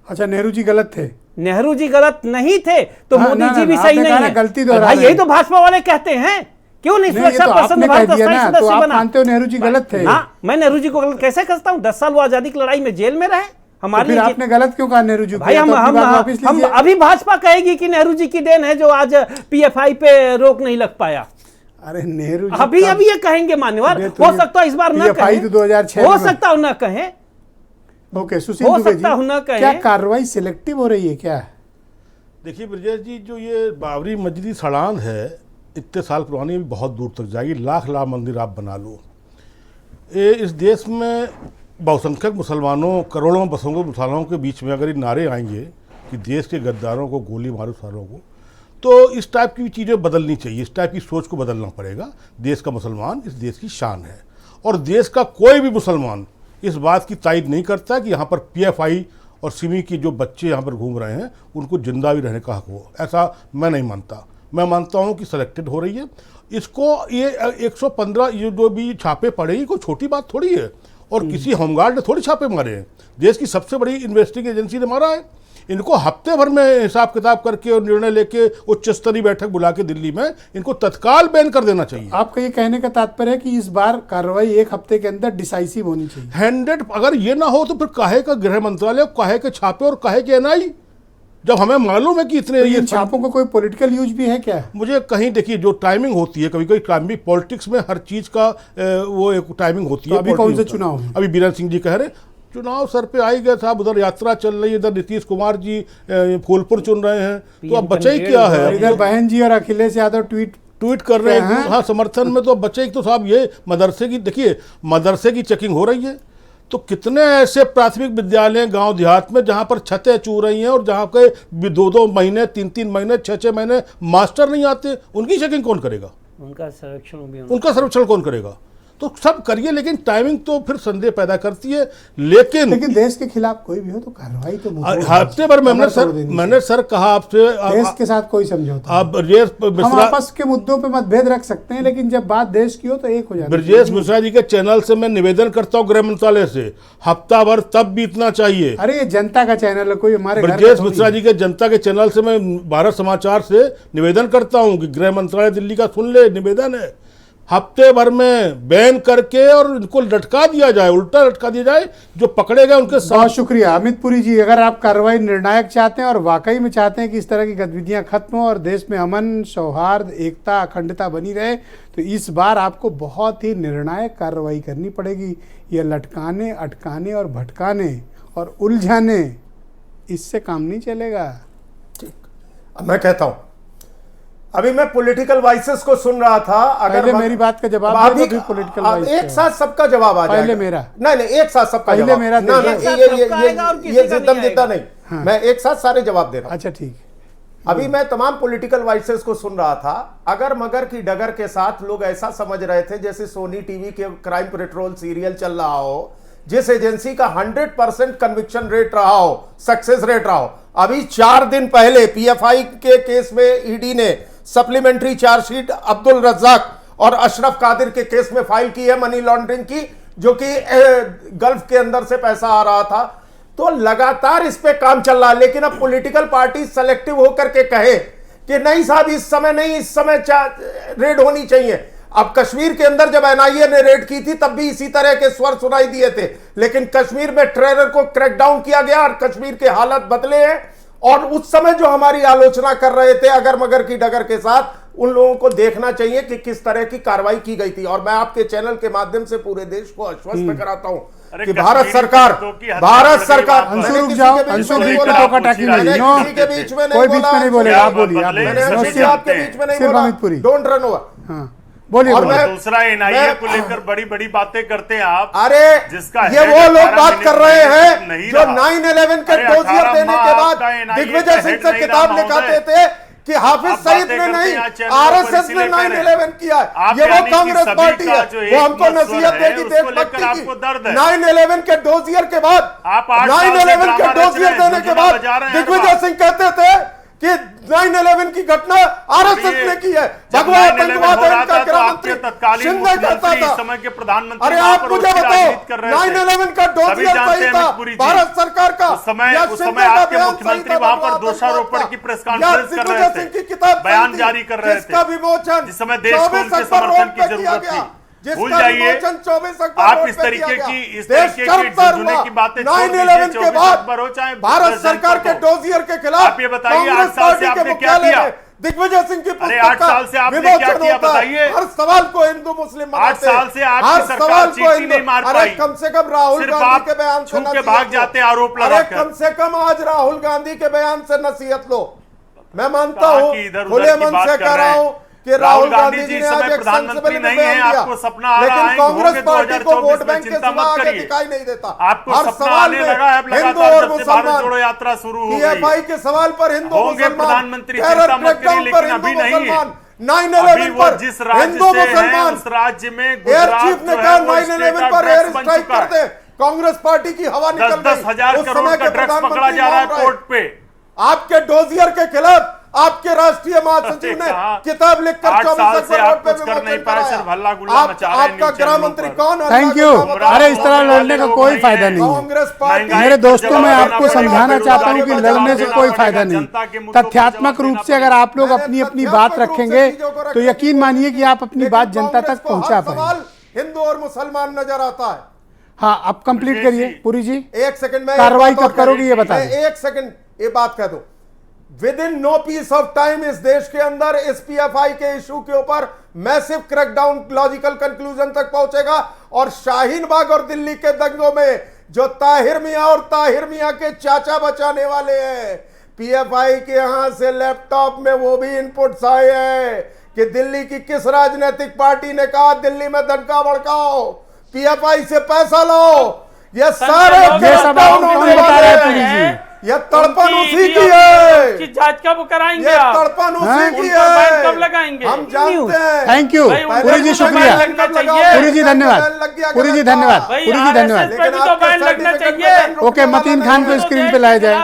अच्छा, नेहरू जी गलत थे? नेहरू जी गलत नहीं थे तो हाँ, मोदी जी भी ना, सही आपने नहीं कहा है। ना, गलती दोहरा भाई रहे यही हैं। तो भाजपा वाले कहते हैं, क्यों नहीं सुरक्षा परिषद में भारत अस्थायी तो सदस्य आप बना? मानते हो नेहरू जी गलत थे? ना, मैं नेहरू जी को गलत कैसे कहता हूं? 10 साल वो आजादी की लड़ाई में जेल में रहे। हमारे फिर आपने गलत क्यों कहा नेहरू जी को? भाई हम अभी भाजपा कहेगी कि नेहरू जी की देन है जो आज पीएफआई पे रोक नहीं लग पाया। अरे नेहरू अभी ये कहेंगे मान्यवर, हो सकता है इस बार ना कहें, तो 2006 हो सकता है ना कहें। ओके, सुशील हो दुबे सकता है ना जी, कहें। क्या कार्रवाई सिलेक्टिव हो रही है क्या? देखिए ब्रजेश जी, जो ये बाबरी मस्जिद सड़ान है, इतने साल पुरानी, भी बहुत दूर तक जाएगी। लाख मंदिर आप बना लो। इस देश में बहुसंख्यक मुसलमानों, करोड़ों बसों मुसलमानों के बीच में अगर ये नारे आएंगे कि देश के गद्दारों को गोली मारो सालों को, तो इस टाइप की चीज़ें बदलनी चाहिए, इस टाइप की सोच को बदलना पड़ेगा। देश का मुसलमान इस देश की शान है और देश का कोई भी मुसलमान इस बात की तायद नहीं करता कि यहाँ पर पीएफआई और सिमी के जो बच्चे यहाँ पर घूम रहे हैं उनको जिंदा भी रहने का हक हो। ऐसा मैं नहीं मानता। मैं मानता हूँ कि सिलेक्टेड हो रही है। इसको ये 115 ये जो भी छापे पड़े, कोई छोटी बात थोड़ी है। और किसी होमगार्ड ने थोड़ी छापे मारे हैं, देश की सबसे बड़ी इन्वेस्टिगेशन एजेंसी ने मारा है। इनको हफ्ते भर में हिसाब किताब करके और निर्णय लेके उच्च स्तरीय बैठक बुला के दिल्ली में इनको तत्काल बैन कर देना चाहिए। आपका ये कहने का तात्पर्य है कि इस बार कार्रवाई 1 हफ्ते के अंदर डिसाइसिव होनी चाहिए? 100। अगर ये ना हो तो फिर काहे का गृह मंत्रालय, काहे के छापे और काहे के एनआई, जब हमें मालूम है कि इतने तो ये छापों को कोई पॉलिटिकल यूज भी है क्या? मुझे कहीं, देखिए जो टाइमिंग होती है, कभी कभी टाइमिंग, पॉलिटिक्स में हर चीज का वो एक टाइमिंग होती है। अभी कौन से चुनाव है? अभी बीरेंद्र सिंह जी कह रहे चुनाव सर पे आ ही गया साहब, उधर यात्रा चल रही है, इधर नीतीश कुमार जी फूलपुर चुन रहे हैं, तो अब बचा ही क्या है? इधर बहन जी और अखिलेश यादव ट्वीट कर रहे हैं हाँ समर्थन में, तो अब बचे तो साहब ये मदरसे की, देखिए मदरसे की चेकिंग हो रही है। तो कितने ऐसे प्राथमिक विद्यालय गांव देहात में जहां पर छतें चू रही हैं और जहां के 2-2 महीने 3-3 महीने 6-6 महीने मास्टर नहीं आते, उनकी चेकिंग कौन करेगा? उनका सर्वेक्षण कौन करेगा? तो सब करिए, लेकिन टाइमिंग तो फिर संदेह पैदा करती है। लेकिन देश के खिलाफ कोई भी हो तो कार्रवाई तो हफ्ते भर मैंने सर कहा आपसे, देश के साथ कोई समझौता, आप हम आपस के मुद्दों पे मतभेद रख सकते हैं, लेकिन जब बात देश की हो तो एक हो जाए। ब्रजेश मिश्रा जी के चैनल से मैं निवेदन करता हूँ गृह मंत्रालय से, हफ्ता भर तब बीतना चाहिए। अरे ये जनता का चैनल है, कोई हमारे ब्रजेश मिश्रा जी के जनता के चैनल से मैं भारत समाचार से निवेदन करता हूँ कि गृह मंत्रालय दिल्ली का सुन ले, निवेदन है, हफ्ते भर में बैन करके और इनको लटका दिया जाए, उल्टा लटका दिया जाए, जो पकड़े गए उनके साथ। बहुत शुक्रिया अमित पुरी जी। अगर आप कार्रवाई निर्णायक चाहते हैं और वाकई में चाहते हैं कि इस तरह की गतिविधियां खत्म हो और देश में अमन, सौहार्द, एकता, अखंडता बनी रहे, तो इस बार आपको बहुत ही निर्णायक कार्रवाई करनी पड़ेगी। यह लटकाने, अटकाने और भटकाने और उलझाने, इससे काम नहीं चलेगा। ठीक, अब मैं कहता हूँ अभी मैं पॉलिटिकल वाइसेस को सुन रहा था। अगर पहले मेरी बात का जवाब दे दो, फिर पॉलिटिकल वाइस एक साथ सबका जवाब आ जाएगा। पहले मेरा, नहीं एक साथ सबका पहले जवाब। मेरा, ना ये जिद्दम जिद्दा नहीं, हाँ। मैं एक साथ सारे जवाब दे रहा हूं। अच्छा ठीक। अभी मैं तमाम पॉलिटिकल वाइसेस को सुन रहा था। अगर मगर की डगर के साथ लोग ऐसा समझ रहे थे जैसे सोनी टीवी के क्राइम पेट्रोल सीरियल चल रहा हो, जिस एजेंसी का 100% कन्विक्शन रेट रहा हो, सक्सेस रेट रहा हो। अभी 4 दिन पहले पीएफआई के केस में ईडी ने सप्लीमेंट्री चार्जशीट अब्दुल रज्जाक और अशरफ कादिर के केस में फाइल की है, मनी लॉन्ड्रिंग की, जो कि गल्फ के अंदर से पैसा आ रहा था। तो लगातार इस पे काम चल रहा है। लेकिन अब पॉलिटिकल पार्टी सेलेक्टिव होकर के कहे कि नहीं साहब इस समय नहीं, इस समय रेड होनी चाहिए। अब कश्मीर के अंदर जब एनआईए ने रेड की थी तब भी इसी तरह के स्वर सुनाई दिए थे, लेकिन कश्मीर में टेरर को क्रैकडाउन किया गया और कश्मीर के हालात बदले हैं। और उस समय जो हमारी आलोचना कर रहे थे अगर मगर की डगर के साथ, उन लोगों को देखना चाहिए कि किस तरह की कार्रवाई की गई थी। और मैं आपके चैनल के माध्यम से पूरे देश को आश्वस्त कराता हूं कि भारत सरकार अंशु रुक जाओ, अंशु बीच में टोका टाकी नहीं, नो के बीच में कोई बीच में नहीं बोलेगा, आप बोलिए, आप मैंने आपके बीच में नहीं सिर्फ बोला, Amit Puri. Don't run over. हाँ बोलिए। और बोलिए। दूसरा एनआईए को लेकर बड़ी बड़ी बातें करते हैं आप। अरे जिसका ये वो लोग बात कर रहे हैं नहीं जो 9/11 के डोजियर देने के बाद दिग्विजय सिंह से किताब लिखाते थे कि हाफिज सईद ने नहीं, आरएसएस ने 9/11 किया। ये वो कांग्रेस पार्टी है, वो हमको नसीहत देगी देशभक्ति की। 9/11 के डोजियर के बाद, 9/11 के डोजियर देने के बाद दिग्विजय सिंह कहते थे कि 9/11 की घटना आरएसएस ने की है, भगवा आतंकवाद है, इनका गृहमंत्री शिंदे करता था। समय के प्रधानमंत्री, अरे आप मुझे बताओ 9/11 का डोजियर सही था भारत सरकार का, उस समय आपके मुख्यमंत्री वहां पर दोषारोपण की प्रेस कॉन्फ्रेंस कर रहे थे, बयान जारी कर रहे थे, विमोचन जिस समय देश को उनके समर्थन की जरूरत थी। भूल जाइए आप इस तरीके की जुने की बातें 9/11 के बाद भारत सरकार के डोजियर के खिलाफ आप ये बताइए 8 साल से आपने क्या किया? दिग्विजय सिंह की अरे 8 साल से आपने क्या किया बताइए? हर सवाल को हिंदू मुस्लिम 8 साल से आपकी सरकार चीटी नहीं मार पाई। कम से कम राहुल गांधी के बयान से छू के भाग जाते आरोप लगाकर। कम से कम आज राहुल गांधी के बयान से नसीहत लो। मैं मानता हूँ, खुले मन से कह रहा हूँ कि राहुल गांधी जी ने आज एक प्रधानमंत्री नहीं है, आपको सपना आ रहा है, लेकिन कांग्रेस पार्टी को वोट बैंक के सिवा आगे दिखाई नहीं देता। आपको हर सपना सवाल आने में लगा है, हिंदू और मुसलमान, जोड़ो यात्रा शुरू हो गई। पीएफआई के सवाल पर हिंदू मुसलमान, प्रधानमंत्री टेरर क्रैकडाउन पर हिंदू मुसलमान, 9/11 पर हिंदू मुसलमान, उस राज्य में एयर चीफ ने कहा 9/11 पर एयर स्ट्राइक कर दे, कांग्रेस पार्टी की हवा निकल गई। 10,000 करोड़ का ड्रग्स पकड़ा जा रहा है कोर्ट पे। आपके डोजियर के खिलाफ आपके राष्ट्रीय महासचिव ने किताब लिखकर 24 अक्टूबर पे विमोचन कराया। आपका गृह मंत्री कौन? Thank you. अरे इस तरह लड़ने का कोई फायदा नहीं कांग्रेस पार्टी। मेरे दोस्तों, मैं आपको समझाना चाहता हूं कि लड़ने से कोई फायदा नहीं। तथ्यात्मक रूप से अगर आप लोग अपनी अपनी बात रखेंगे तो यकीन मानिए कि आप अपनी बात जनता तक पहुंचा पाएंगे। हिंदू और मुसलमान नजर आता है। हाँ, अब कंप्लीट करिए पुरी जी। एक सेकंड में कार्रवाई कब करोगे ये बताइए। एक सेकंड ये बात कह दो। Within no piece of time इस देश के अंदर इस पीएफआई के इशू के ऊपर मैसिव क्रैकडाउन लॉजिकल कंक्लूजन तक पहुंचेगा। और शाहीन बाग और दिल्ली के दंगों में जो ताहिर मियां और ताहिर मियां के चाचा बचाने वाले हैं, पीएफआई के यहां से लैपटॉप में वो भी इनपुट्स आए हैं कि दिल्ली की किस राजनीतिक पार्टी ने कहा दिल्ली में दंगा भड़काओ, पीएफआई से पैसा लाओ। ये सारे ये तड़पन उसी की है। की जांच कब कराएंगे? ये तड़पन उसी की है। कब लगाएंगे? हम जानते हैं। थैंक यू पुरी जी, शुक्रिया पुरी जी, धन्यवाद पुरी जी, धन्यवाद पुरी जी, धन्यवाद। ओके, मतीन खान को स्क्रीन पे लाया जाए,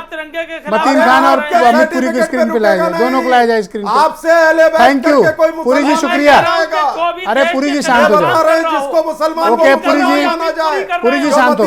मतीन खान और अमित पुरी को स्क्रीन पे लाया जाए, दोनों को लाया जाए स्क्रीन पे। आपसे थैंक यू पुरी जी, शुक्रिया। अरे पुरी जी शांत हो जाए। जिसको मुसलमान ओके पुरी जी, पुरी जी शांत हो,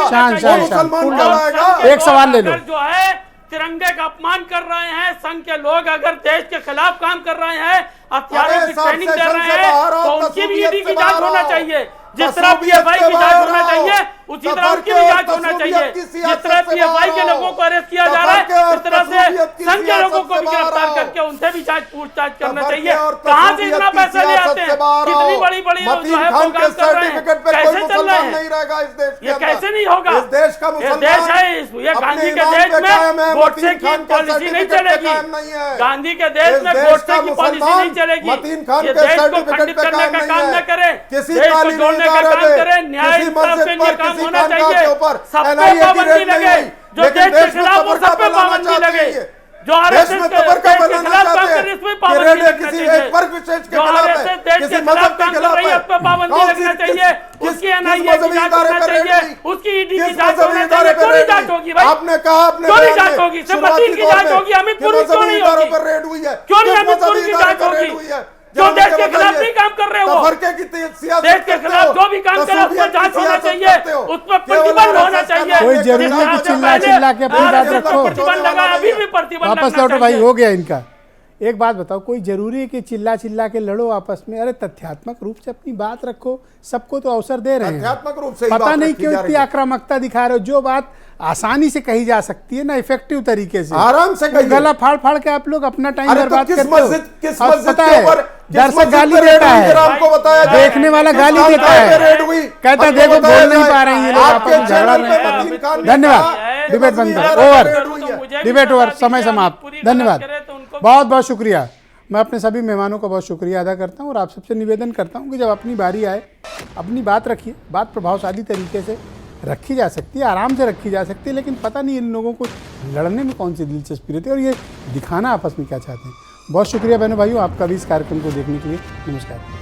शांत शांत शांत। एक सवाल ले लो। जो है तिरंगे का अपमान कर रहे हैं, संघ के लोग अगर देश के खिलाफ काम कर रहे हैं, हथियारों की ट्रेनिंग दे रहे हैं, तो उनकी भी ईडी की जांच होना चाहिए, जिस तरह पीएफआई की जांच होना चाहिए। उसी तरह उनकी भी जांच होना चाहिए। जिस तरह पीएफआई के लोगों को अरेस्ट किया जा रहा है, इस तरह से संघ के लोगों को भी गिरफ्तार करके उनसे भी पूछताछ करना चाहिए। कहां से इतना पैसा ले आते हैं? कितनी बड़ी बड़ी जो है प्रोग्राम कर रहे हैं, कैसे चल रहे हैं? ये कैसे नहीं होगा? देश का ये देश है, ये गांधी के देश में गोडसे की पॉलिसी नहीं चलेगी। गांधी के देश में गोडसे की पॉलिसी नहीं चलेगी। ये देश को खंडित करने का काम न करे, देश को जोड़ने का काम करे, न्याय इंसाफ के लिए काम होना चाहिए। सब पे पाबंदी लगे, जो देश के खिलाफ वो सब पे पाबंदी लगे, जो आरएसएस के खिलाफ काम कर रही है उसमें पाबंदी लगनी चाहिए, जो आरएसएस देश के खिलाफ काम कर रही है उस पर पाबंदी लगना चाहिए, उसकी एनआईए की जांच होना चाहिए, उसकी ईडी की जांच होना चाहिए। क्यों नहीं जांच होगी भाई? आपने कहा क्यों नहीं जांच होगी? सिर्फ वकील की जांच होगी, अमितपुर की क्यों नहीं होगी? क्यों नहीं अमितपुर की जांच होगी? जो देश के खिलाफ नहीं काम कर रहे हो, देश के खिलाफ जो भी काम करे उस पर जांच होना चाहिए, उस पर प्रतिबंध होना चाहिए। कोई जरूरी कि चिल्ला चिल्ला के अपनी बात रखो। प्रतिबंध लगा, अभी भी प्रतिबंध वापस लौटो भाई, हो गया इनका। एक बात बताओ, कोई जरूरी है कि चिल्ला चिल्ला के लड़ो आपस में? अरे तथ्यात्मक रूप से अपनी बात रखो, सबको तो अवसर दे रहे हैं। तथ्यात्मक रूप से पता नहीं क्यों इतनी आक्रामकता दिखा रहे हो। जो बात आसानी से कही जा सकती है ना, इफेक्टिव तरीके से, आराम से कहिए। गला फाड़ फाड़ के आप लोग अपना टाइम बर्बाद करते हो। किस अब मस्जिद पता के है, ऊपर दर्शक गाली देता है, आपको बताया जाए। देखने वाला गाली देता है, कहता है देखो बोल नहीं पा रहे हैं ये लोग, आपस में झगड़ा रहे हैं। धन्यवाद, डिबेट बंद करो, ओवर, डिबेट ओवर, समय समाप्त। धन्यवाद, बहुत बहुत शुक्रिया। मैं अपने सभी मेहमानों का बहुत शुक्रिया अदा करता हूं और आप सबसे निवेदन करता हूं कि जब अपनी बारी आए अपनी बात रखिए। बात प्रभावशाली तरीके से रखी जा सकती है, आराम से रखी जा सकती है, लेकिन पता नहीं इन लोगों को लड़ने में कौन सी दिलचस्पी रहती है और ये दिखाना आपस में क्या चाहते हैं। बहुत शुक्रिया बहनों भाइयों आपका भी इस कार्यक्रम को देखने के लिए। नमस्कार।